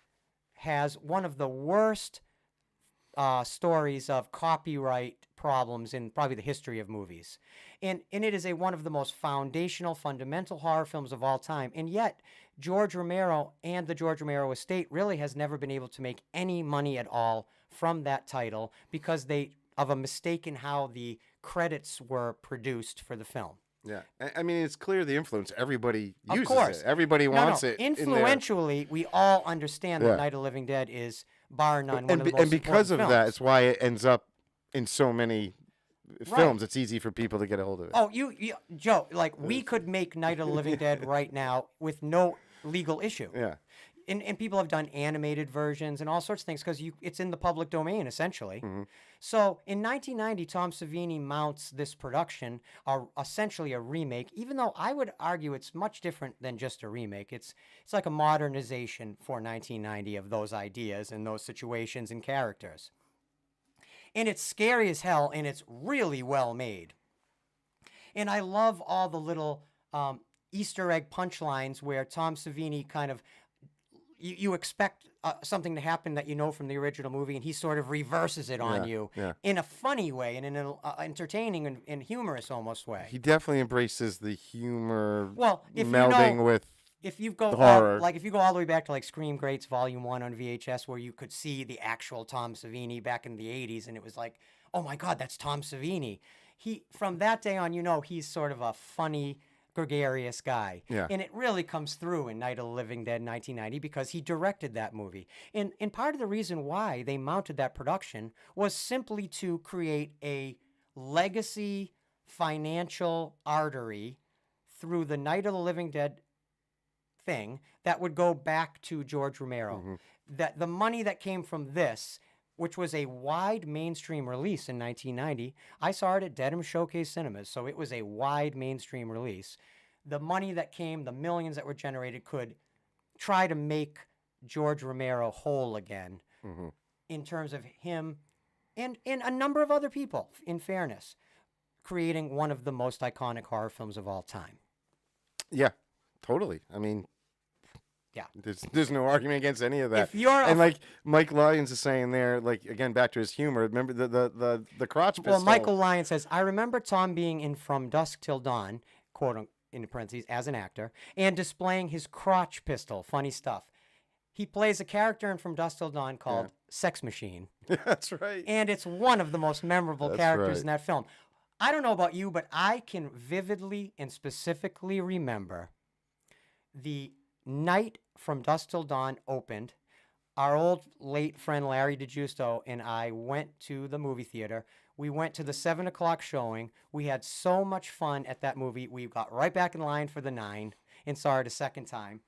has one of the worst stories of copyright problems in probably the history of movies. And it is one of the most foundational, fundamental horror films of all time. And yet, George Romero and the George Romero estate really has never been able to make any money at all from that title because of a mistake in how the credits were produced for the film. Yeah, I mean, it's clear the influence. Everybody uses of course. it. Everybody wants it. Influentially, we all understand that Night of the Living Dead is, bar none, one of the most and because of films. that, it's why it ends up in so many films. It's easy for people to get a hold of it. Oh, Joe, we could make Night of the Living Dead right now with no legal issue. Yeah. And people have done animated versions and all sorts of things because it's in the public domain, essentially. Mm-hmm. So in 1990, Tom Savini mounts this production, essentially a remake, even though I would argue it's much different than just a remake. It's like a modernization for 1990 of those ideas and those situations and characters. And it's scary as hell, and it's really well made. And I love all the little Easter egg punchlines where Tom Savini kind of... You expect something to happen that you know from the original movie, and he sort of reverses it on you in a funny way and in an entertaining and humorous almost way. He definitely embraces the humor melding with if you go horror. If you go all the way back to Scream Greats Volume 1 on VHS, where you could see the actual Tom Savini back in the 80s, and it was like, oh my God, that's Tom Savini. From that day on, he's sort of a funny, gregarious guy. Yeah. And it really comes through in Night of the Living Dead 1990 because he directed that movie. And part of the reason why they mounted that production was simply to create a legacy financial artery through the Night of the Living Dead thing that would go back to George Romero. Mm-hmm. That the money that came from this, which was a wide mainstream release in 1990. I saw it at Dedham Showcase Cinemas, so it was a wide mainstream release. The money that came, the millions that were generated, could try to make George Romero whole again in terms of him and a number of other people, in fairness, creating one of the most iconic horror films of all time. Yeah, totally. I mean, Yeah. There's no argument against any of that. If you're and like Mike Lyons is saying there, like again back to his humor. Remember the crotch pistol. Well, Michael Lyon says, I remember Tom being in From Dusk Till Dawn, quote in parentheses, as an actor, and displaying his crotch pistol. Funny stuff. He plays a character in From Dusk Till Dawn called Sex Machine. That's right. And it's one of the most memorable characters right. in that film. I don't know about you, but I can vividly and specifically remember the night From Dusk Till Dawn opened. Our old late friend Larry DeGiusto and I went to the movie theater. We went to the 7 o'clock showing. We had so much fun at that movie. We got right back in line for the 9 and saw it a second time.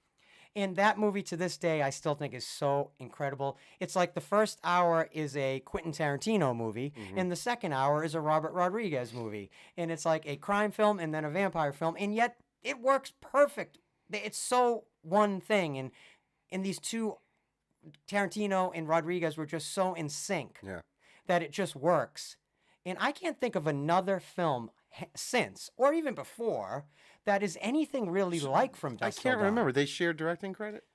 And that movie to this day, I still think is so incredible. It's like the first hour is a Quentin Tarantino movie, and the second hour is a Robert Rodriguez movie. And it's like a crime film and then a vampire film, and yet it works perfect. It's so one thing, and these two, Tarantino and Rodriguez, were just so in sync that it just works. And I can't think of another film since, or even before, that is anything really like From Dusk Till I can't Dawn. remember. They shared directing credit?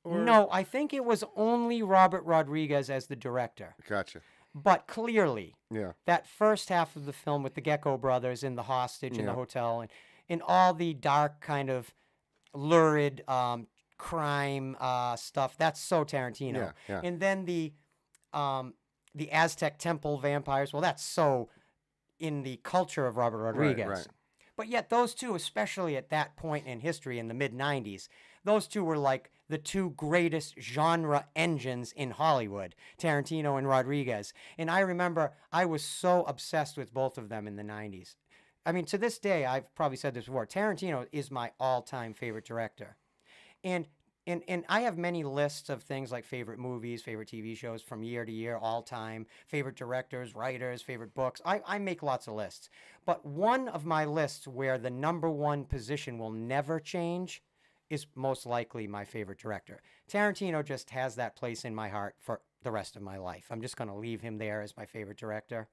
Or... No, I think it was only Robert Rodriguez as the director. Gotcha. But clearly, Yeah. that first half of the film with the Gecko brothers and the hostage in the hotel and all the dark kind of lurid crime stuff, that's so Tarantino. Yeah, yeah. And then the Aztec temple vampires, well, that's so in the culture of Robert Rodriguez. Right. But yet those two, especially at that point in history in the mid-90s, those two were like the two greatest genre engines in Hollywood, Tarantino and Rodriguez. And I remember I was so obsessed with both of them in the 90s. I mean, to this day, I've probably said this before, Tarantino is my all-time favorite director. And I have many lists of things like favorite movies, favorite TV shows from year to year, all time, favorite directors, writers, favorite books. I make lots of lists. But one of my lists where the number one position will never change is most likely my favorite director. Tarantino just has that place in my heart for the rest of my life. I'm just going to leave him there as my favorite director.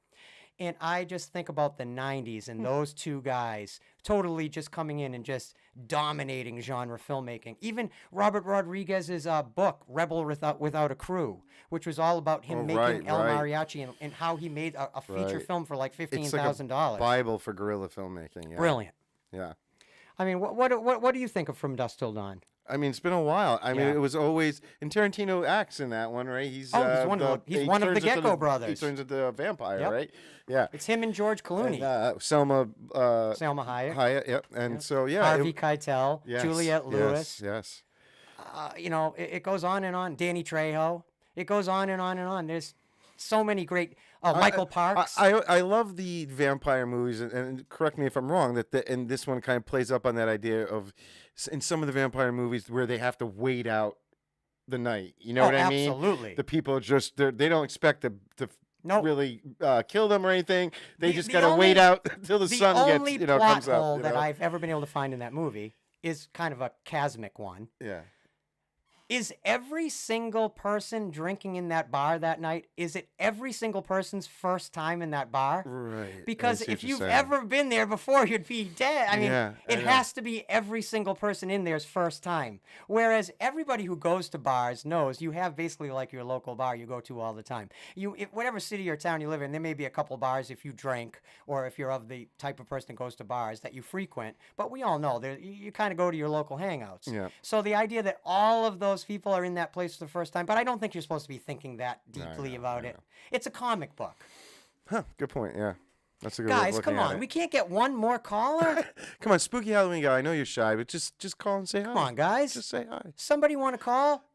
And I just think about the 90s and those two guys totally just coming in and just dominating genre filmmaking. Even Robert Rodriguez's book, Rebel Without a Crew, which was all about him making El Mariachi and how he made a feature film for like $15,000. It's like a Bible for guerrilla filmmaking. Yeah. Brilliant. Yeah. I mean, what do you think of From Dusk Till Dawn? I mean, it's been a while. I mean, it was always, and Tarantino acts in that one, right? He's one of the Gecko brothers. He turns into a vampire, Yep. right? Yeah. It's him and George Clooney. And, Selma Hayek. Yep. And so, yeah. Harvey Keitel, yes, Juliette Lewis. Yes. It goes on and on. Danny Trejo. It goes on and on and on. There's so many great. Michael Parks. I love the vampire movies, and correct me if I'm wrong. And this one kind of plays up on that idea of in some of the vampire movies where they have to wait out the night. You know what I mean? Absolutely. The people just they don't expect to really kill them or anything. They just got to wait out until the sun gets comes up. The only plot hole that I've ever been able to find in that movie is kind of a chasmic one. Yeah. Is every single person drinking in that bar that night, is it every single person's first time in that bar? Right. Because if you've ever been there before, you'd be dead. I mean, it has to be every single person in there's first time. Whereas everybody who goes to bars knows you have basically like your local bar you go to all the time. Whatever city or town you live in, there may be a couple bars if you drink or if you're of the type of person that goes to bars that you frequent. But we all know you kind of go to your local hangouts. Yeah. So the idea that all of those people are in that place for the first time, but I don't think you're supposed to be thinking that deeply about it. It's a comic book. Huh, good point. Yeah. That's a good way of Guys, looking come at on. it. We can't get one more caller? Come on, spooky Halloween guy. I know you're shy, but just call and say hi. Come on, guys. Just say hi. Somebody want to call?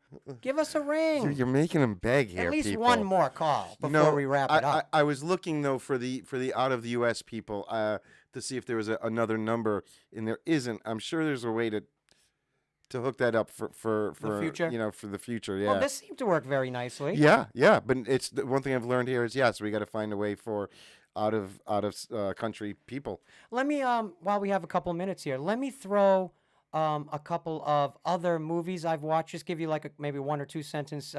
Give us a ring. You're making them beg here. At least people. one more call before we wrap it up. I was looking though for the out of the U.S. people to see if there was another number, and there isn't. I'm sure there's a way to hook that up for the future. For the future. Yeah. Well, this seemed to work very nicely. Yeah. But it's the one thing I've learned here is we got to find a way for out of country people. Let me while we have a couple minutes here, let me throw a couple of other movies I've watched. Just give you like maybe one or two sentence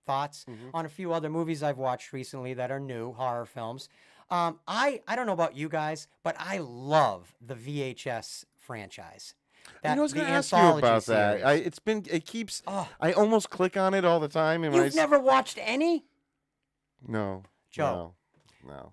thoughts on a few other movies I've watched recently that are new horror films. I don't know about you guys, but I love the VHS franchise. That I was the going to ask you anthology about series. that. It keeps. Oh. I almost click on it all the time. And when You've never watched any? No. Joe. No.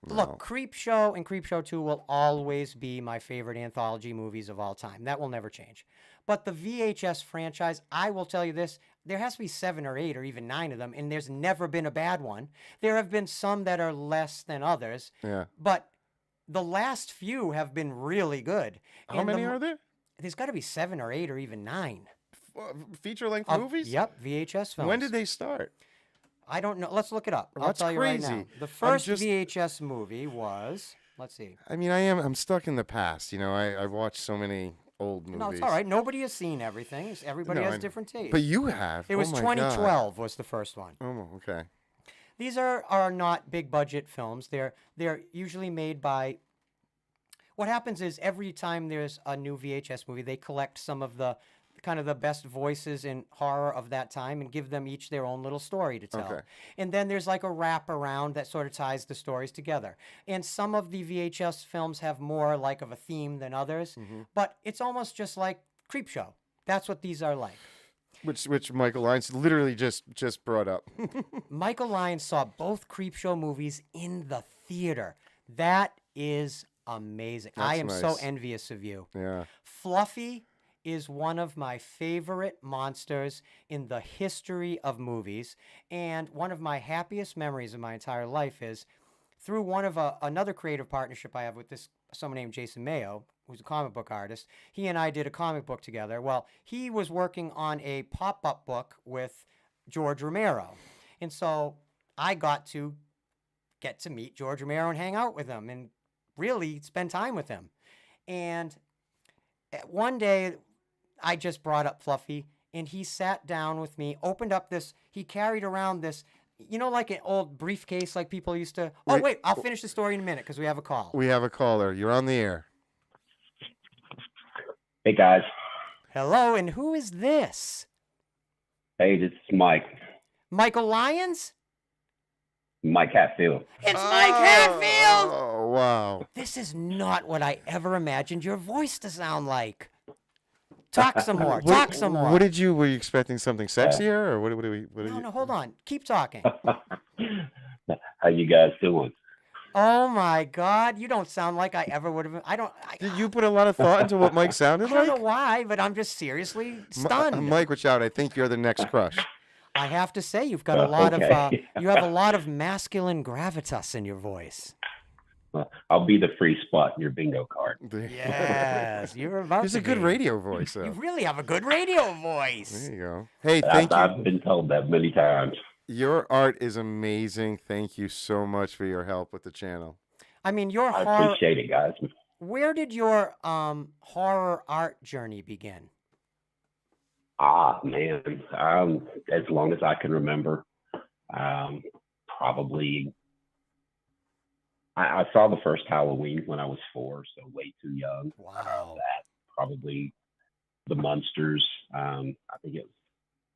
Look, Creep Show and Creep Show 2 will always be my favorite anthology movies of all time. That will never change. But the VHS franchise, I will tell you this, there has to be 7 or 8 or even 9 of them, and there's never been a bad one. There have been some that are less than others. Yeah. But the last few have been really good. How many are there? There's got to be 7 or 8 or even 9. Feature-length movies? Yep, VHS films. When did they start? I don't know. Let's look it up. I'll That's tell you right now. crazy. The first VHS movie was, let's see. I mean, I'm stuck in the past. You know, I've watched so many old movies. No, it's all right. Nobody has seen everything. Everybody No, has I know. different tastes. But you have. It was Oh my God. 2012 was the first one. Oh, okay. These are not big budget films. They're usually made by. What happens is every time there's a new VHS movie, they collect some of the kind of the best voices in horror of that time and give them each their own little story to tell. Okay. And then there's like a wrap around that sort of ties the stories together. And some of the VHS films have more like of a theme than others, but it's almost just like Creep Show. That's what these are like. Which Michael Lyons literally just brought up. Michael Lyons saw both Creep Show movies in the theater. That is amazing. I am so nice. envious of you. Yeah. Fluffy is one of my favorite monsters in the history of movies, and one of my happiest memories of my entire life is through one of another creative partnership I have with someone named Jason Mayo, who's a comic book artist. He and I did a comic book together. Well, he was working on a pop-up book with George Romero, and so I got to meet George Romero and hang out with him and really spend time with him. And one day, I just brought up Fluffy, and he sat down with me, opened up he carried around this, like an old briefcase like people used to. Oh, wait, I'll finish the story in a minute because we have a call. We have a caller. You're on the air. Hey, guys. Hello, and who is this? Hey, this is Mike. Michael Lyons? Mike Hatfield. It's Mike Hatfield! Oh, wow. This is not what I ever imagined your voice to sound like. Talk some more. Talk some more. Were you expecting something sexier, or what are you? No, hold on. Keep talking. How you guys doing? Oh my God! You don't sound like I ever would have. Did you put a lot of thought into what Mike sounded I don't know like? why, but I'm just seriously stunned. Mike, watch out! I think you're the next crush. I have to say, you've got a lot Okay. of you have a lot of masculine gravitas in your voice. I'll be the free spot in your bingo card. Yes, you're about. He's to a good be. radio voice, You though. really have a good radio voice. There you go. Hey, thank you. I've been told that many times. Your art is amazing. Thank you so much for your help with the channel. I mean, your I horror. appreciate it, guys. Where did your horror art journey begin? Man, as long as I can remember, probably. I saw the first Halloween when I was 4, so way too young. Wow. That probably the Munsters. I think it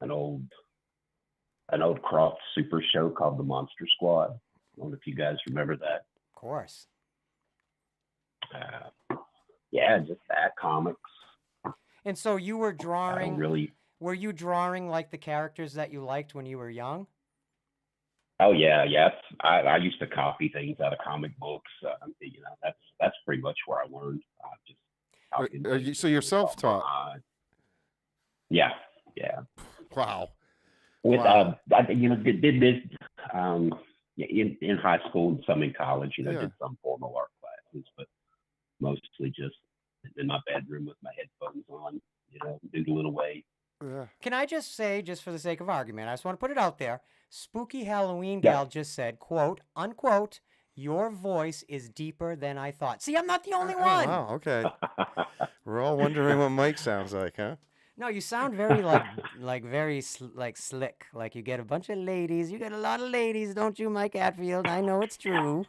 was an old Croft Super show called The Monster Squad. I don't know if you guys remember that. Of course. Yeah, just that comics. And so you were I drawing. don't really. Were you drawing like the characters that you liked when you were young? Oh yeah. I used to copy things out of comic books. That's pretty much where I learned. Just copying So you're things self-taught? Yeah. Wow. With Wow. I did this in high school and some in college. Yeah. Did some formal art classes, but mostly just in my bedroom with my headphones on. Doodling away. Yeah. Can I just say, just for the sake of argument, I just want to put it out there. Spooky Halloween Yeah. Gal just said, quote, unquote, your voice is deeper than I thought. See, I'm not the only Oh, one. wow. Okay. We're all wondering what Mike sounds like, huh? No, you sound very very slick. Like you get a bunch of ladies. You get a lot of ladies, don't you, Mike Hatfield? I know it's true.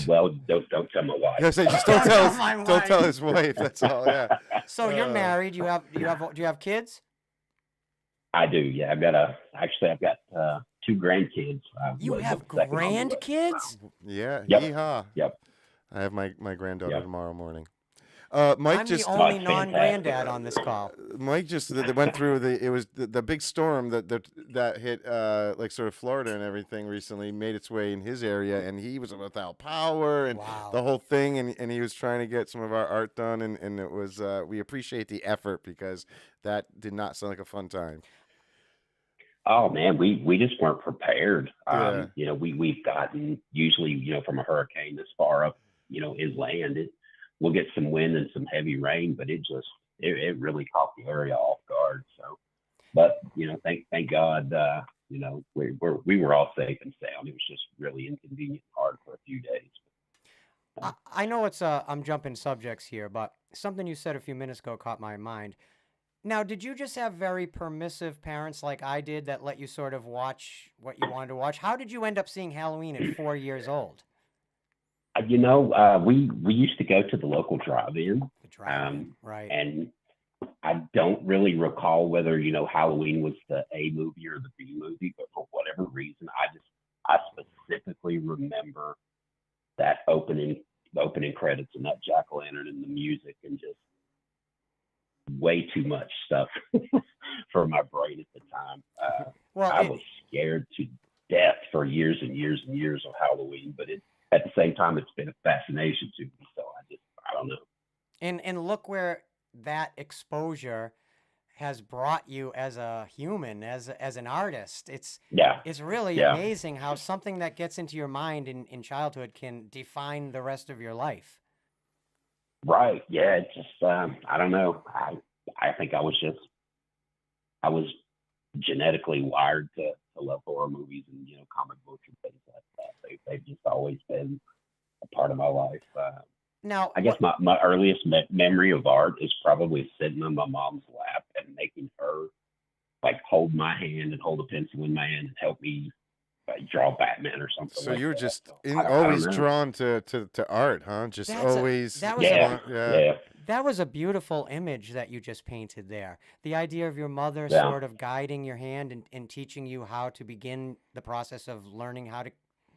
Well, don't tell my wife. Yeah, say, just don't tell my don't tell wife. his wife. That's all. Yeah. So you're married. Do you have kids? I do. Yeah, I've got 2 grandkids. You was have the second on the list. grandkids? Yeah. Yep. Yeehaw. Yep. I have my granddaughter Yep. tomorrow morning. Mike I'm just the only Not non-granddad fantastic. on this call. Mike just that went through the big storm that hit like sort of Florida and everything recently made its way in his area, and he was without power and Wow. the whole thing, and he was trying to get some of our art done, and it was we appreciate the effort because that did not sound like a fun time. Oh man, we just weren't prepared. Yeah. You know, we've gotten usually, you know, from a hurricane this far up, you know, inland, we'll get some wind and some heavy rain, but it really caught the area off guard. So, but you know, thank God, you know, we were all safe and sound. It was just really inconvenient and hard for a few days. I know it's I'm jumping subjects here, but something you said a few minutes ago caught my mind. Now, did you just have very permissive parents like I did that let you sort of watch what you wanted to watch? How did you end up seeing Halloween at 4 years old? You know, we used to go to the local drive-in, The drive-in, right? and I don't really recall whether, you know, Halloween was the A movie or the B movie, but for whatever reason, I specifically remember that opening credits and that jack o' lantern and the music and just way too much stuff for my brain at the time. Well, I was scared to death for years and years and years of Halloween, but at the same time, it's been a fascination to me. So I don't know. and look where that exposure has brought you as a human, as an artist. Yeah, It's really yeah, amazing how something that gets into your mind in childhood can define the rest of your life. right. Yeah, it's just I don't know. I think I was genetically wired to love horror movies and, you know, comic books and things like that. They've just always been a part of my life. Now, I guess my earliest memory of art is probably sitting on my mom's lap and making her like hold my hand and hold a pencil in my hand and help me like, draw Batman or something So like you were that. just So in, I don't always know. drawn to art, huh? Just That's a- always that was a- Yeah, yeah. yeah, that was a beautiful image that you just painted there. The idea of your mother yeah, sort of guiding your hand and teaching you how to begin the process of learning how to,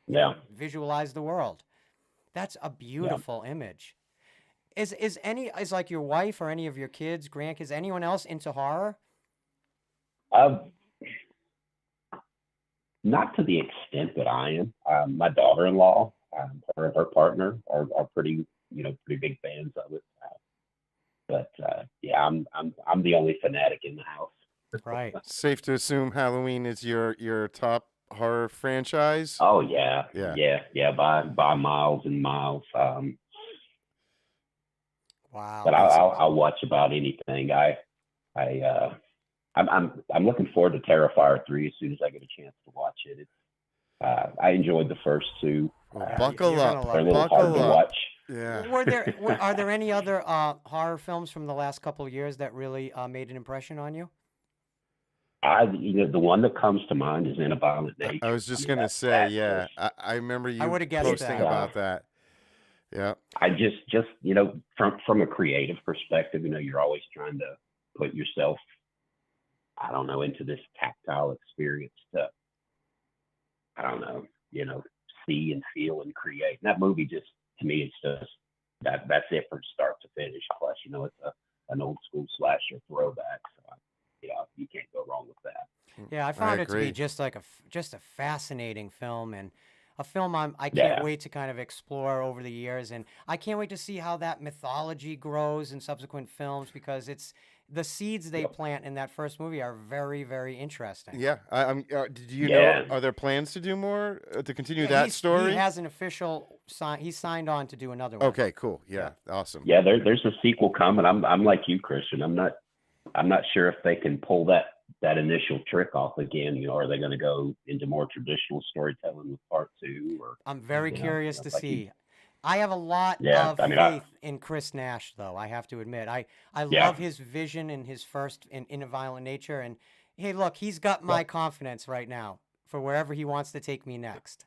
yeah, visualize the world. That's a yeah. beautiful image. Is like your wife or any of your kids, grandkids, anyone else into horror? Um, not to the extent that I am. My daughter-in-law, her and her partner are pretty, you know, pretty big fans of it. But yeah, I'm the only fanatic in the house. Right. Safe to assume Halloween is your top horror franchise. Oh yeah, Yeah. yeah, by miles and miles. Wow. But I'll watch about anything. I'm looking forward to Terrifier 3 as soon as I get a chance to watch it. I enjoyed the first two. Well, Yeah, buckle you're gonna up. love They're a it. little hard Buckle to up. watch. Yeah. Are there any other horror films from the last couple of years that really made an impression on you? You know, the one that comes to mind is In a Violent Nature. I was just mean, gonna that say, just I remember I you would've guessed posting that. about that. Yeah. I just you know, from a creative perspective, you know, you're always trying to put yourself, I don't know, into this tactile experience to, I don't know, you know, see and feel and create. And that movie just, to me, it's just that's it from start to finish. Plus, you know, it's an old school slasher throwback, so you know, you can't go wrong with that. Yeah, I I found it to be agree. just like just a fascinating film, and a film I can't Yeah, wait to kind of explore over the years, and I can't wait to see how that mythology grows in subsequent films because it's the seeds they yep, plant in that first movie are very, very interesting. Yeah. I'm. Did you know? yeah. Are there plans to do more to continue Yeah, that he story? has an official sign. He's signed on to do another one. Okay. Cool. Yeah. Yeah. Awesome. Yeah, there's a sequel coming. I'm like you, Christian. I'm not sure if they can pull that initial trick off again. You know, are they going to go into more traditional storytelling with part two, or I'm very you curious know, to like you, see. I have a lot yeah. of I mean, faith in Chris Nash, though. I have to admit, I yeah. love his vision in his first in a Violent Nature, and hey, look, he's got my Yep. confidence right now for wherever he wants to take me next.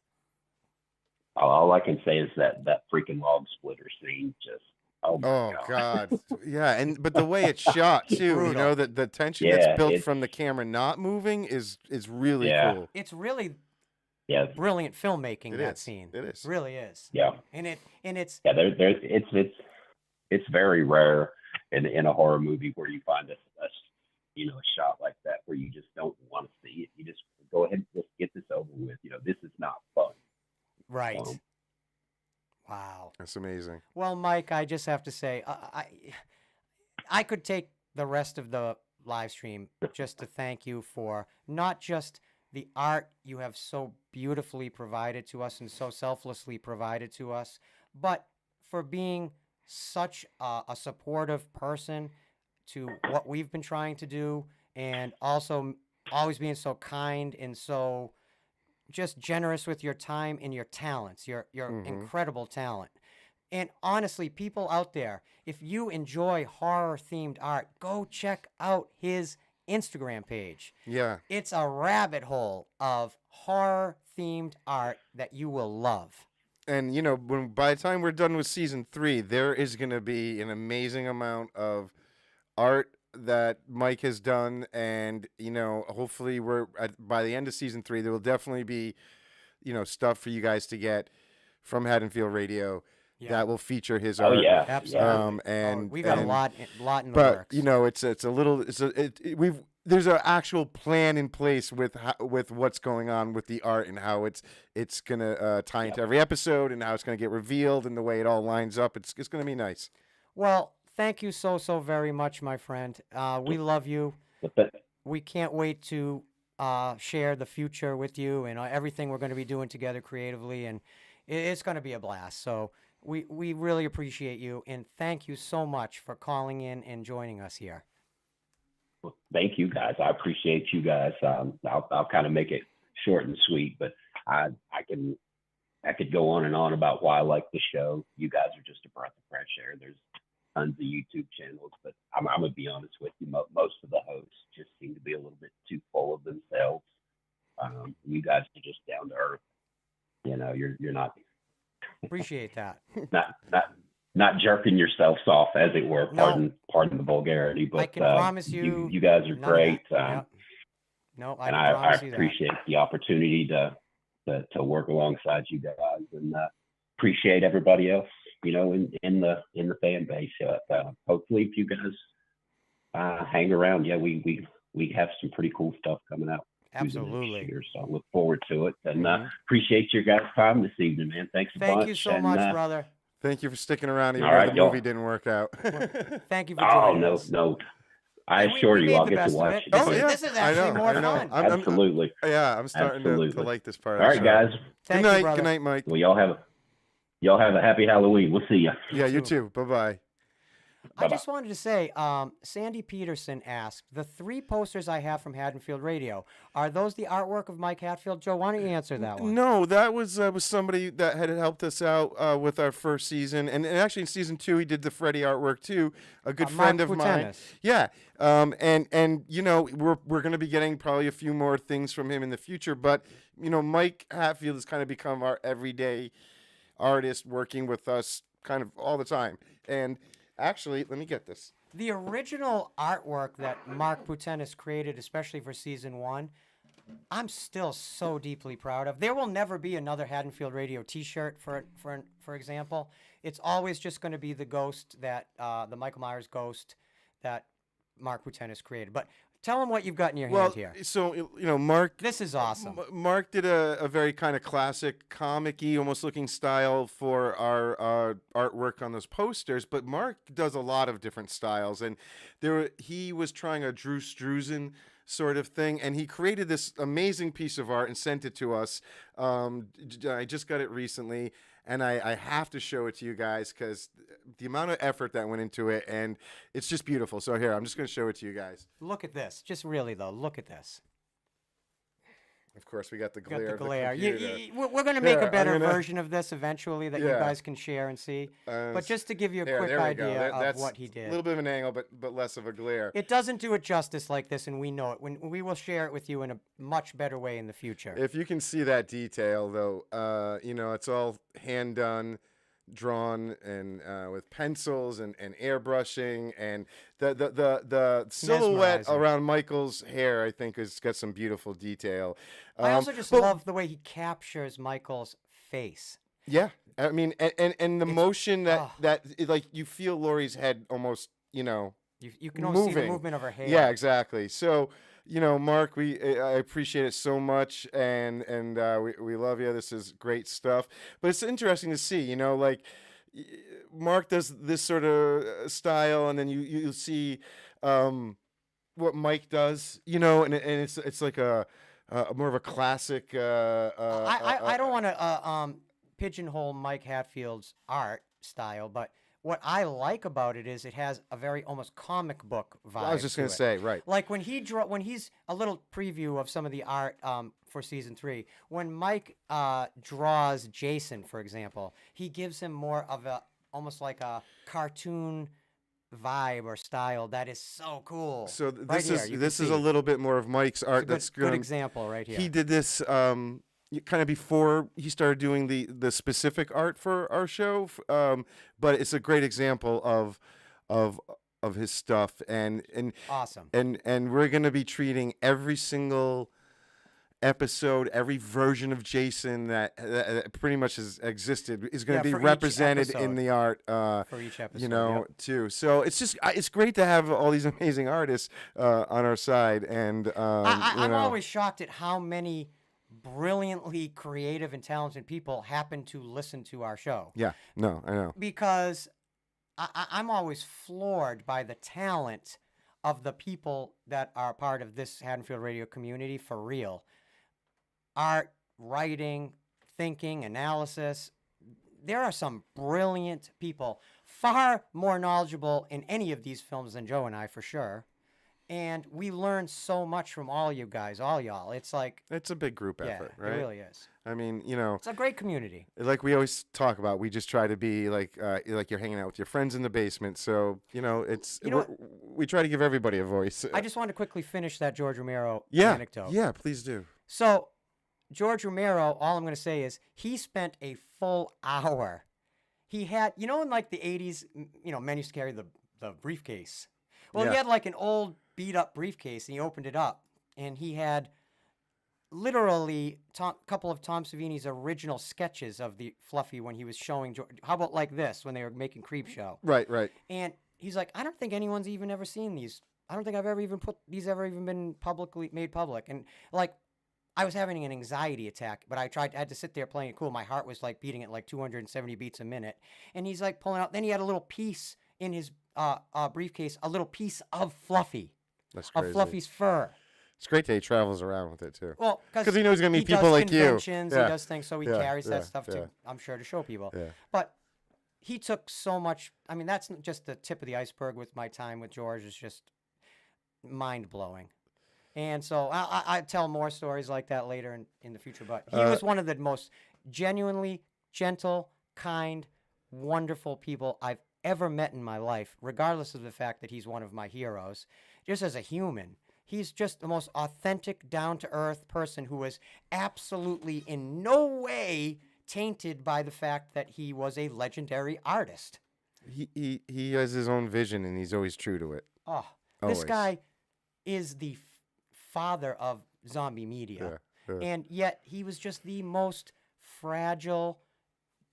All I can say is that freaking log splitter scene just, oh my Oh god. God. Yeah. But the way it's shot too, you Brutal. know, the tension that's Yeah, built it's from the camera not moving is really yeah, cool. It's really yeah, brilliant filmmaking, It that is. scene. It is. Really is. yeah, And it's yeah. It's it's very rare in a horror movie where you find a shot like that where you just don't want to see it. You just go ahead and just get this over with. This is not fun. Right. Um, Wow. That's amazing. Well, Mike, I just have to say, I could take the rest of the live stream just to thank you for not just the art you have so beautifully provided to us and so selflessly provided to us, but for being such a supportive person to what we've been trying to do, and also always being so kind and so just generous with your time and your talents, your incredible talent. And honestly, people out there, if you enjoy horror themed art, go check out his Instagram page. Yeah. It's a rabbit hole of horror themed art that you will love. And by the time we're done with season 3, there is going to be an amazing amount of art that Mike has done, and hopefully by the end of season 3, there will definitely be stuff for you guys to get from Haddonfield Radio that will feature his art. Oh yeah, Absolutely. And we've got a lot in the but works. it's a little there's an actual plan in place with what's going on with the art and how it's gonna tie into every episode and how it's gonna get revealed and the way it all lines up. It's gonna be nice. Well, thank you so very much, my friend. We love you. We can't wait to share the future with you and everything we're going to be doing together creatively, and it's going to be a blast. So we really appreciate you, and thank you so much for calling in and joining us here. Well, thank you guys. I appreciate you guys. I'll kind of make it short and sweet, but I could go on and on about why I like the show. You guys are just a breath of fresh air. There's tons of YouTube channels, but I'm gonna be honest with you. Most of the hosts just seem to be a little bit too full of themselves. You guys are just down to earth. You're not Appreciate that. not jerking yourselves off, as it were. Pardon the vulgarity, but I can promise you, you guys are great. Yep. No, I and can I promise you that. appreciate the opportunity to work alongside you guys, and appreciate everybody else, in the fan base. Hopefully, if you guys hang around, we have some pretty cool stuff coming out. Absolutely. Year, so I look forward to it, and appreciate your guys' time this evening, man. Thanks a bunch. Thank you so much, brother. Thank you for sticking around even All right, though the movie didn't work out. Thank you for joining us. No. I assure you, I'll get to watch it. This is actually more fun. Absolutely. I'm starting to like this part. All right, guys. Thank Good night. you, brother. Good night, Mike. Well, y'all have a happy Halloween. We'll see you. Yeah, you too. Bye-bye. I just wanted to say, Sandy Peterson asked, the 3 posters I have from Haddonfield Radio, are those the artwork of Mike Hatfield? Joe, why don't you answer that one? No, that was somebody that had helped us out with our first season. And actually in season 2, he did the Freddy artwork too. A good friend of mine. Yeah. And we're going to be getting probably a few more things from him in the future. But, Mike Hatfield has kind of become our everyday artist working with us kind of all the time. And actually, let me get this. The original artwork that Mark Putenis created, especially for season 1, I'm still so deeply proud of. There will never be another Haddonfield Radio T-shirt, for example. It's always just going to be the ghost that the Michael Myers ghost that Mark Putenis created. But tell them what you've got in your hand here. So, Mark... This is awesome. Mark did a very kind of classic, comic-y, almost looking style for our artwork on those posters, but Mark does a lot of different styles, and he was trying a Drew Struzan sort of thing, and he created this amazing piece of art and sent it to us. I just got it recently, and I have to show it to you guys because the amount of effort that went into it, and it's just beautiful. So here, I'm just going to show it to you guys. Look at this. Just really, though, look at this. Of course, we got the glare. Got the glare. Of the computer. We're going to make a better version of this eventually that you Yeah. guys can share and see. But just to give you a quick there we idea go. of That's what he a did. little bit of an angle, but less of a glare. It doesn't do it justice like this, and we know it. When we will share it with you in a much better way in the future. If you can see that detail, though, it's all hand done, drawn, and with pencils and airbrushing, and the silhouette Mesmerizing. around Michael's hair, I think, has got some beautiful detail. I also just love the way he captures Michael's face. Yeah, I mean, and the motion that oh. like you feel Lori's head almost, You can almost see the moving. movement of her hair. Yeah, exactly. So, Mark, I appreciate it so much, and we love you. This is great stuff. But it's interesting to see, like Mark does this sort of style, and then you see what Mike does, and it's like a more of a classic. I don't want to pigeonhole Mike Hatfield's art style, but what I like about it is it has a very almost comic book vibe. I was just going gonna to say, right. Like when he's a little preview of some of the art for season 3. When Mike draws Jason, for example, he gives him more of a almost like a cartoon vibe or style that is so cool. So Right here, you this can is a see. little bit more of Mike's art. It's a good example right here. He did this kind of before he started doing the specific art for our show, but it's a great example of his stuff, and Awesome. and we're going to be treating every single episode, every version of Jason that pretty much has existed is going to be for each represented in episode. the art For each episode, yep. too. So it's great to have all these amazing artists on our side, and I'm always shocked at how many brilliantly creative and talented people happen to listen to our show. Yeah, no, I know. Because I'm always floored by the talent of the people that are part of this Haddonfield radio community for real. Art, writing, thinking, analysis. There are some brilliant people, far more knowledgeable in any of these films than Joe and I, for sure. And we learn so much from all you guys, all y'all. It's like... It's a big group effort, right? It really is. I mean, It's a great community. like we always talk about, we just try to be like you're hanging out with your friends in the basement. So, we try to give everybody a voice. I just want to quickly finish that George Romero yeah, anecdote. Yeah, please do. So, George Romero, all I'm going to say is he spent a full hour. He had, in like the 80s, men used to carry the briefcase. Well, Yeah. he had like an old beat up briefcase, and he opened it up, and he had literally a couple of Tom Savini's original sketches of the Fluffy when he was showing George. How about like this, when they were making Creep Show? Right, right. And he's like, I don't think anyone's even ever seen these. I don't think I've ever even been publicly made public. And like, I was having an anxiety attack, but I had to sit there playing it cool. My heart was like beating at like 270 beats a minute. And he's like pulling out. Then he had a little piece in his briefcase, a little piece of Fluffy. That's crazy. Of Fluffy's fur. It's great that he travels around with it too. Well, because he knows he's gonna meet people like you. Conventions, Yeah. he does things, so he Yeah, carries yeah, that stuff yeah. to, I'm sure, to show people. Yeah. But he took so much. I mean, that's just the tip of the iceberg with my time with George. Is just mind blowing. And so I tell more stories like that later in the future. But he was one of the most genuinely gentle, kind, wonderful people I've ever met in my life, regardless of the fact that he's one of my heroes. Just as a human, he's just the most authentic, down-to-earth person who was absolutely in no way tainted by the fact that he was a legendary artist. He has his own vision, and he's always true to it. Oh, Always. This guy is the father of zombie media. Yeah, yeah. And yet he was just the most fragile,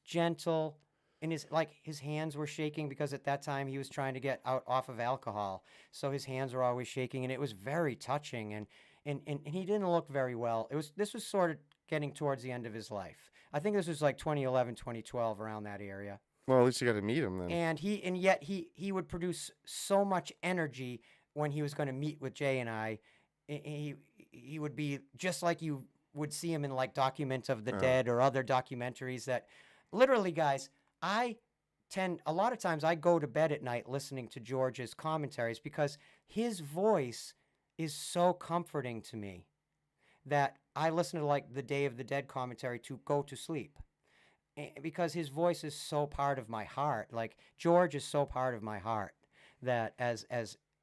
gentle, and his hands were shaking because at that time he was trying to get off of alcohol. So his hands were always shaking, and it was very touching, and he didn't look very well. This was sort of getting towards the end of his life. I think this was like 2011, 2012, around that area. Well, at least you got to meet him then. And yet he would produce so much energy when he was going to meet with Jay and I. He would be just like you would see him in like Documents of the Dead or other documentaries that literally, guys, a lot of times I go to bed at night listening to George's commentaries because his voice is so comforting to me that I listen to like the Day of the Dead commentary to go to sleep. Because his voice is so part of my heart. Like George is so part of my heart that as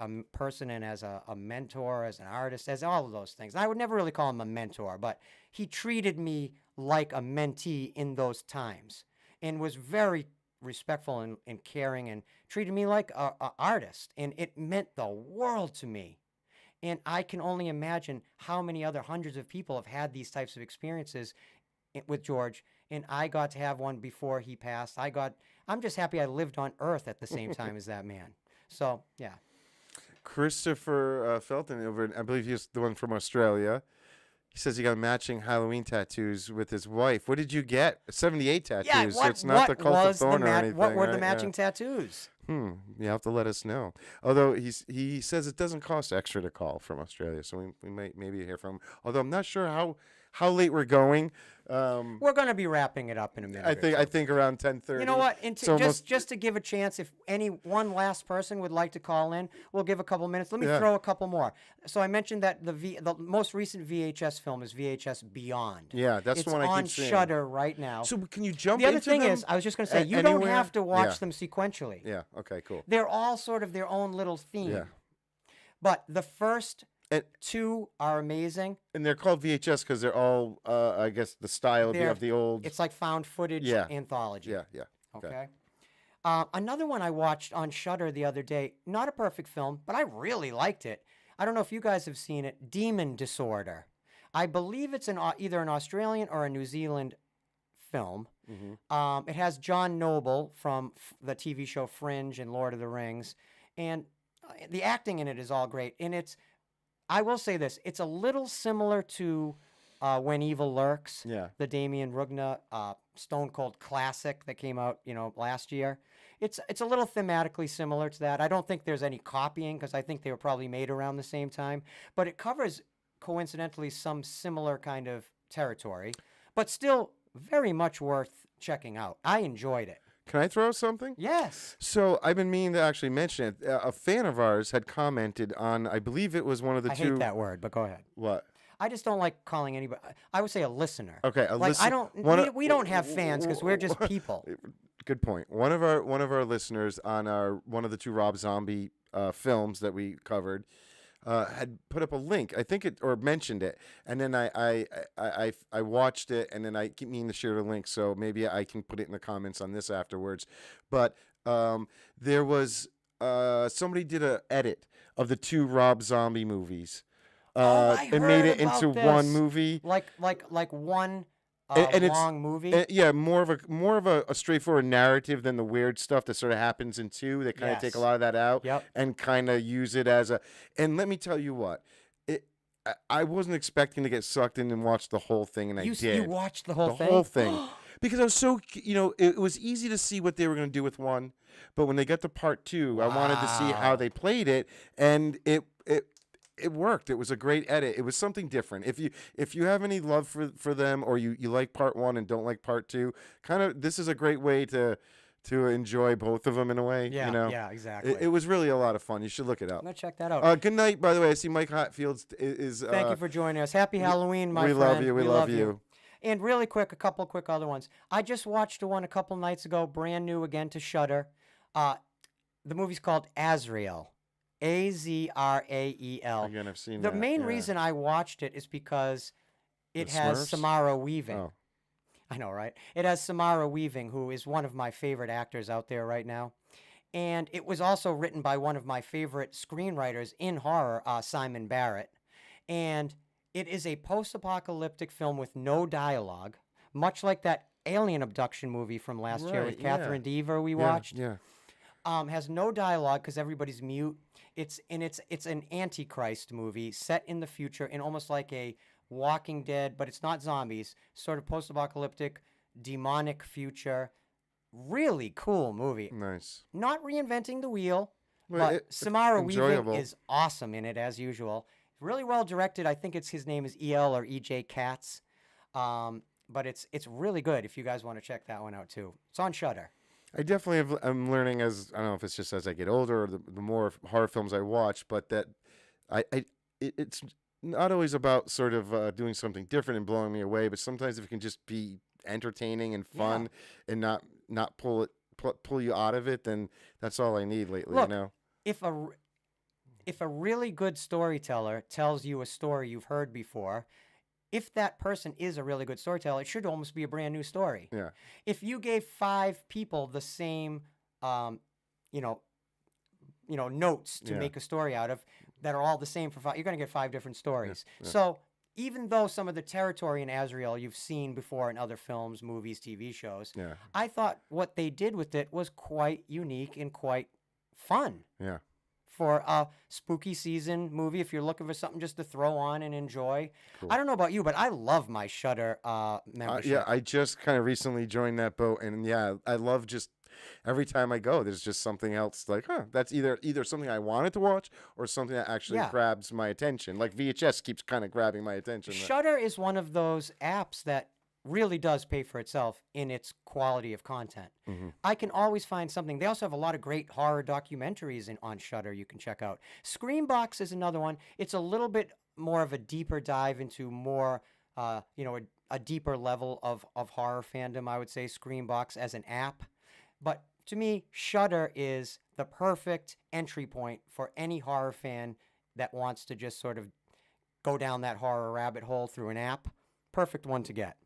a person and as a mentor, as an artist, as all of those things. I would never really call him a mentor, but he treated me like a mentee in those times and was very respectful and caring and treated me like an artist. And it meant the world to me. And I can only imagine how many other hundreds of people have had these types of experiences with George. and I got to have one before he passed. I'm just happy I lived on Earth at the same time as that man. So yeah. Christopher Felton I believe he's the one from Australia. He says he got matching Halloween tattoos with his wife. What did you get? 78 tattoos. Yeah, So it's not the Cult of Thorn or anything. what were the right? matching tattoos? You have to let us know. Although he says it doesn't cost extra to call from Australia, so we might maybe hear from him. Although I'm not sure how late we're going. We're going to be wrapping it up in a minute. I think around 10:30. You know what? It's almost- just to give a chance, if any one last person would like to call in, we'll give a couple minutes. Let me throw a couple more. So I mentioned that the most recent VHS film is VHS Beyond. Yeah, that's the one I keep It's seeing. on Shudder right now. So can you jump The other into thing them is, I was just going to say, you don't anywhere? have to watch Yeah. them sequentially. Yeah. Okay. Cool. They're all sort of their own little theme. Yeah. But the first And, two are amazing. and they're called VHS because they're all, I guess, the style would be They're- of the old. It's like found footage Yeah. anthology. Yeah. Yeah. Okay. Another one I watched on Shudder the other day, not a perfect film, but I really liked it. I don't know if you guys have seen it, Demon Disorder. I believe it's either an Australian or a New Zealand film. It has John Noble from the TV show Fringe and Lord of the Rings. And the acting in it is all great. And I will say this, it's a little similar to When Evil Lurks, Yeah. the Damien Rugna Stone Cold classic that came out, last year. It's a little thematically similar to that. I don't think there's any copying because I think they were probably made around the same time. But it covers, coincidentally, some similar kind of territory, but still very much worth checking out. I enjoyed it. Can I throw something? Yes. So I've been meaning to actually mention it. A fan of ours had commented on, I believe it was one of the I two. hate that word, but go ahead. What? I just don't like calling anybody. I would say a listener. Okay, a like, listen- I don't. one We don't have fans because we're just people. Good point. One of our listeners on one of the two Rob Zombie films that we covered had put up a link. I think it or mentioned it, and then I watched it, and then I keep meaning to share the link. So maybe I can put it in the comments on this afterwards. But there was somebody did a edit of the two Rob Zombie movies. I and made heard it into about one this. it's Like one long movie. yeah, more of a straightforward narrative than the weird stuff that sort of happens in two. They kind of take a Yes. lot of that out Yep. and kind of use it as a. And let me tell you what, I wasn't expecting to get sucked in and watch the whole thing, and I did. You watched the whole the thing. whole thing. Because I was so, it was easy to see what they were going to do with one, but when they got to part two, I wanted to see how they played it, and it worked. It was a great edit. It was something different. If you have any love for them, or you like part one and don't like part two, this is a great way to enjoy both of them in a way. Yeah, yeah, exactly. It was really a lot of fun. You should look it up. I'm gonna check that out. Good night, by the way. I see Mike Hatfield is. Thank you for joining us. Happy Halloween, my we friend. love you. We love you. And really quick, a couple quick other ones. I just watched one a couple nights ago, brand new again to Shudder. The movie's called Azrael. Azrael. Again, I've seen The that, main yeah. reason I watched it is because it The has Smurfs? Samara Weaving. Oh. I know, right? It has Samara Weaving, who is one of my favorite actors out there right now. And it was also written by one of my favorite screenwriters in horror, Simon Barrett. And it is a post-apocalyptic film with no dialogue, much like that alien abduction movie from last year with Right, yeah. Catherine Dever we Yeah, watched. Yeah. Has no dialogue because everybody's mute. It's an Antichrist movie set in the future in almost like a Walking Dead, but it's not zombies. Sort of post-apocalyptic, demonic future. Really cool movie. Nice. Not reinventing the wheel, Well, but Samara enjoyable. Weaving is awesome in it as usual. Really well directed. I think his name is E.L. or E.J. Katz. But it's really good if you guys want to check that one out too. It's on Shudder. I definitely I'm learning as I don't know if it's just as I get older or the more horror films I watch, but that it's not always about sort of doing something different and blowing me away, but sometimes if it can just be entertaining and fun and not pull you out of it, then that's all I need lately. Look, you know, if a really good storyteller tells you a story you've heard before, if that person is a really good storyteller, it should almost be a brand new story. yeah, If you gave 5 people the same, notes to Yeah. make a story out of that are all the same for 5, you're going to get 5 different stories. So even though some of the territory in Azrael you've seen before in other films, movies, TV shows, Yeah. I thought what they did with it was quite unique and quite fun Yeah. for a spooky season movie. If you're looking for something just to throw on and enjoy, I don't know about you, but I love my Shudder membership. Yeah, I just kind of recently joined that boat, and yeah, I love just every time I go, there's just something else like, that's either something I wanted to watch or something that actually Yeah. grabs my attention. Like VHS keeps kind of grabbing my attention. Shudder is one of those apps that really does pay for itself in its quality of content. I can always find something. They also have a lot of great horror documentaries on Shudder you can check out. Screambox is another one. It's a little bit more of a deeper dive into more, a deeper level of horror fandom, I would say, Screambox as an app. But to me, Shudder is the perfect entry point for any horror fan that wants to just sort of go down that horror rabbit hole through an app. Perfect one to get.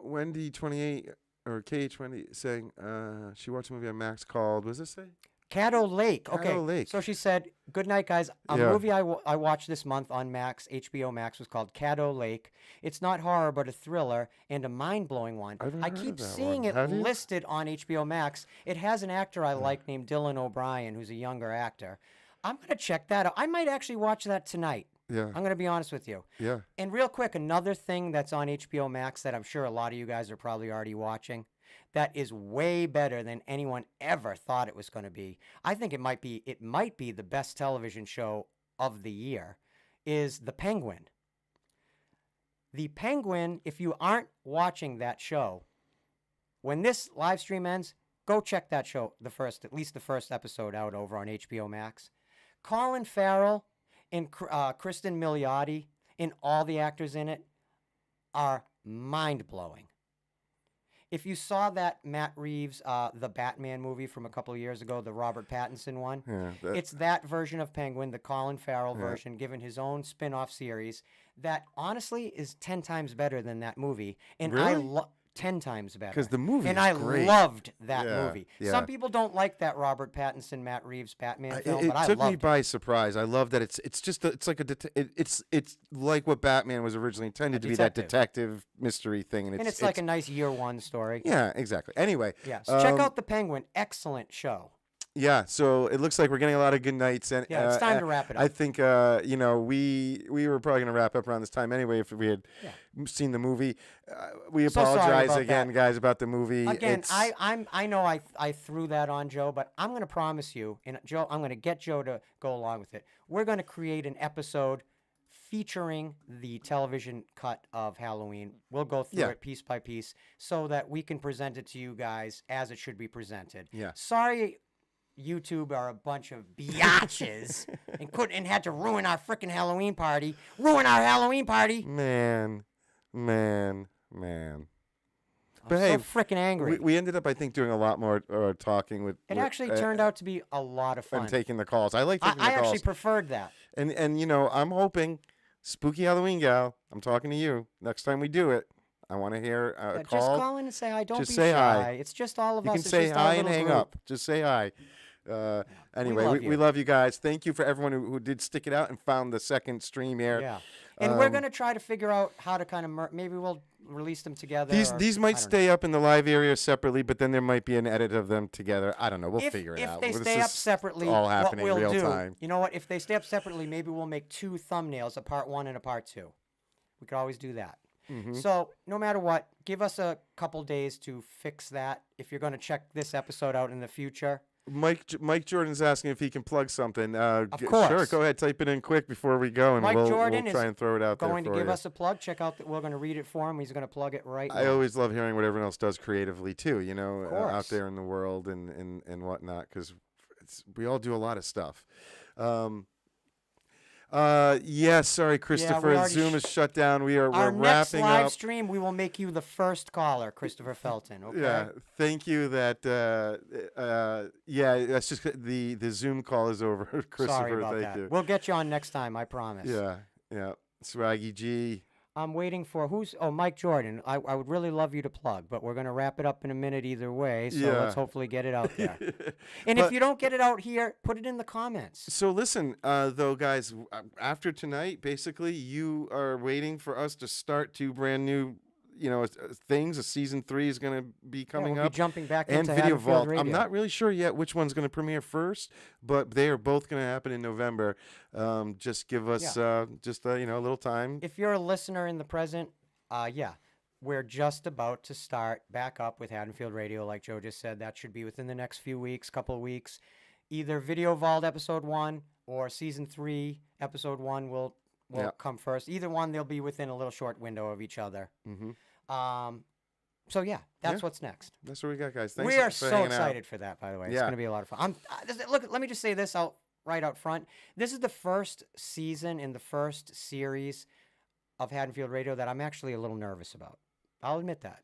Wendy 28 or KH20 saying she watched a movie on Max called, what does it say? Caddo Lake. Okay. Caddo Lake. So she said, "Good night, guys. A Yeah. movie I watched this month on Max, HBO Max, was called Caddo Lake. It's not horror, but a thriller and a mind-blowing one. I've never I heard keep of that seeing one. it Have you? listed on HBO Max. It has an actor I like named Dylan O'Brien, who's a younger actor. I'm going to check that out. I might actually watch that tonight. Yeah. I'm going to be honest with you. Yeah. And real quick, another thing that's on HBO Max that I'm sure a lot of you guys are probably already watching that is way better than anyone ever thought it was going to be. I think it might be the best television show of the year, is The Penguin. The Penguin, if you aren't watching that show, when this live stream ends, go check that show, at least the first episode out over on HBO Max. Colin Farrell and Kristen Milioti and all the actors in it are mind-blowing. If you saw that Matt Reeves, the Batman movie from a couple of years ago, the Robert Pattinson one, it's that version of Penguin, the Colin Farrell version, given his own spin-off series that honestly is 10 times better than that movie. And Really? I love 10 times better. 'Cause the movie and is I great. loved that Yeah, movie. yeah. Some people don't like that Robert Pattinson, Matt Reeves Batman film, It but I took loved me it. by surprise. I love that it's like what Batman was originally intended to be, that detective mystery thing, And it's like a nice year one story. yeah, exactly. Anyway, Yeah, so check out The Penguin. Excellent show. yeah. So it looks like we're getting a lot of good nights, and Yeah, it's time to wrap it up. I think we were probably going to wrap up around this time anyway if we had seen the movie. We So sorry apologize about again, that. guys, about the movie. Again, It's- I know I threw that on Joe, but I'm going to promise you, and Joe, I'm going to get Joe to go along with it. We're going to create an episode featuring the television cut of Halloween. We'll go through Yeah. it piece by piece so that we can present it to you guys as it should be presented. Yeah. Sorry, YouTube are a bunch of biatches and had to ruin our freaking Halloween party. Ruin our Halloween party. man. But I'm hey, so freaking angry. we ended up, I think, doing a lot more talking with. It actually turned out to be a lot of fun. and taking the calls. I like taking I the calls. actually preferred that. And I'm hoping, Spooky Halloween Gal, I'm talking to you. Next time we do it, I want to hear a call. Just call in and say hi. Don't Just be say shy. hi. It's just all of You us. can It's say just our hi and little hang group. up. Just say hi. Anyway, love we you. love you guys. Thank you for everyone who did stick it out and found the second stream here. Yeah. And we're going to try to figure out how to kind of maybe we'll release them together. These might stay up in the live area separately, but then there might be an edit of them together. I don't know. We'll figure it out. If they This stay is up separately, all what happening we'll real do, time. you know what? If they stay up separately, maybe we'll make 2 thumbnails, a part 1 and a part 2. We could always do that. Mm-hmm. So no matter what, give us a couple days to fix that. If you're going to check this episode out in the future. Mike Jordan's asking if he can plug something. Of course. Sure, go ahead. Type it in quick before we go, and Mike we'll Jordan try is and throw it out there going to for give you. us a plug. Check out that we're going to read it for him. He's going to plug it right now. I always love hearing what everyone else does creatively too. Out course. there in the world and whatnot, because we all do a lot of stuff. Sorry, Christopher. already Zoom is shut down. We're Our next wrapping live up. stream, we will make you the first caller, Christopher Felton. Okay. Yeah, thank you. That's just the Zoom call is over, Christopher. Sorry about thank that. you. We'll get you on next time. I promise. Yeah. Swaggy G. I'm waiting for Mike Jordan. I would really love you to plug, but we're going to wrap it up in a minute either way. So Yeah. let's hopefully get it out there. And But- if you don't get it out here, put it in the comments. So listen, though, guys. After tonight, basically, you are waiting for us to start 2 brand new, things. A season 3 is going to be coming we'll up, be jumping back and into Video Haddonfield Vault. Radio. I'm not really sure yet which one's going to premiere first, but they are both going to happen in November. Just give us a little time. If you're a listener in the present, we're just about to start back up with Haddonfield Radio, like Joe just said. That should be within the next few weeks, couple of weeks. Either Video Vault episode 1 or season 3 episode 1 will come first. Either one, they'll be within a little short window of each other. Mm-hmm. So that's what's next. That's what we got, guys. Thanks We are for so hanging out. excited for that, by the way. It's Yeah. going to be a lot of fun. Look, let me just say this right out front. This is the first season in the first series of Haddonfield Radio that I'm actually a little nervous about. I'll admit that.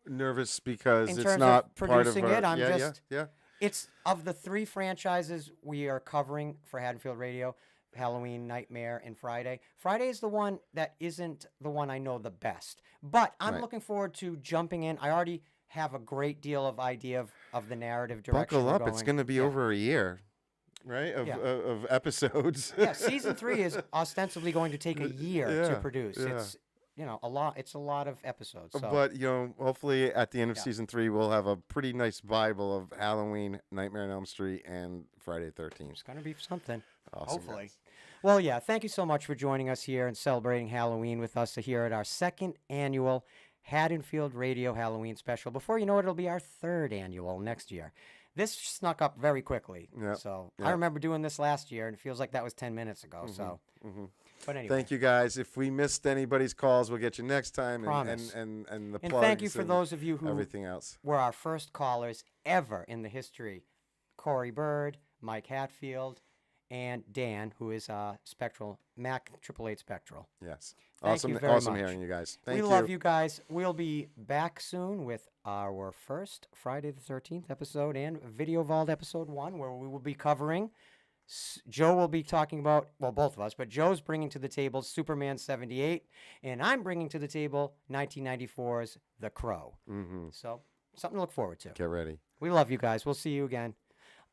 Nervous because In it's terms not of part producing of our, it, I'm yeah, just- yeah. It's of the 3 franchises we are covering for Haddonfield Radio, Halloween, Nightmare, and Friday. Friday is the one that isn't the one I know the best. But I'm Right. looking forward to jumping in. I already have a great deal of idea of the narrative direction Buckle we're up! going. It's going to be Yeah. over a year, right? Of Yeah. of episodes. Yeah, season 3 is ostensibly going to take a year to Yeah, produce. yeah. It's a lot. It's a lot of episodes. So. But hopefully at the end of Yeah. season 3, we'll have a pretty nice Bible of Halloween, Nightmare on Elm Street, and Friday the 13th. It's going to be something. Awesome, Hopefully. guys. Well, yeah, thank you so much for joining us here and celebrating Halloween with us here at our 2nd annual Haddonfield Radio Halloween special. Before you know it, it'll be our 3rd annual next year. This snuck up very quickly. Yep, So yep. I remember doing this last year, and it feels like that was 10 minutes ago. So, but anyway. Thank you, guys. If we missed anybody's calls, we'll get you next time. Promise. And the And plugs thank you for and those of you who everything else. were our first callers ever in the history. Corey Bird, Mike Hatfield, and Dan, who is Spectral, Mac 888 Spectral. Yes. Thank awesome. you very awesome much. hearing you guys. Thank We you. love you guys. We'll be back soon with our first Friday the 13th episode and Video Vault episode 1, where we will be covering. Joe will be talking about, well, both of us, but Joe's bringing to the table Superman 78, and I'm bringing to the table 1994's The Crow. Mm-hmm. So, something to look forward to. Get ready. We love you guys. We'll see you again.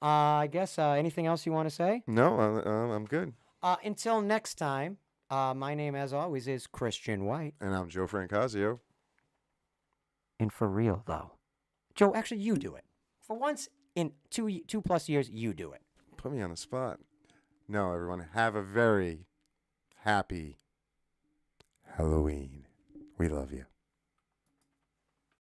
I guess anything else you want to say? No, I'm good. Until next time, my name, as always, is Christian White. And I'm Joe Francasio. And for real, though, Joe, actually, you do it. For once in 2+ years, you do it. Put me on the spot. No, everyone, have a very happy Halloween. We love you.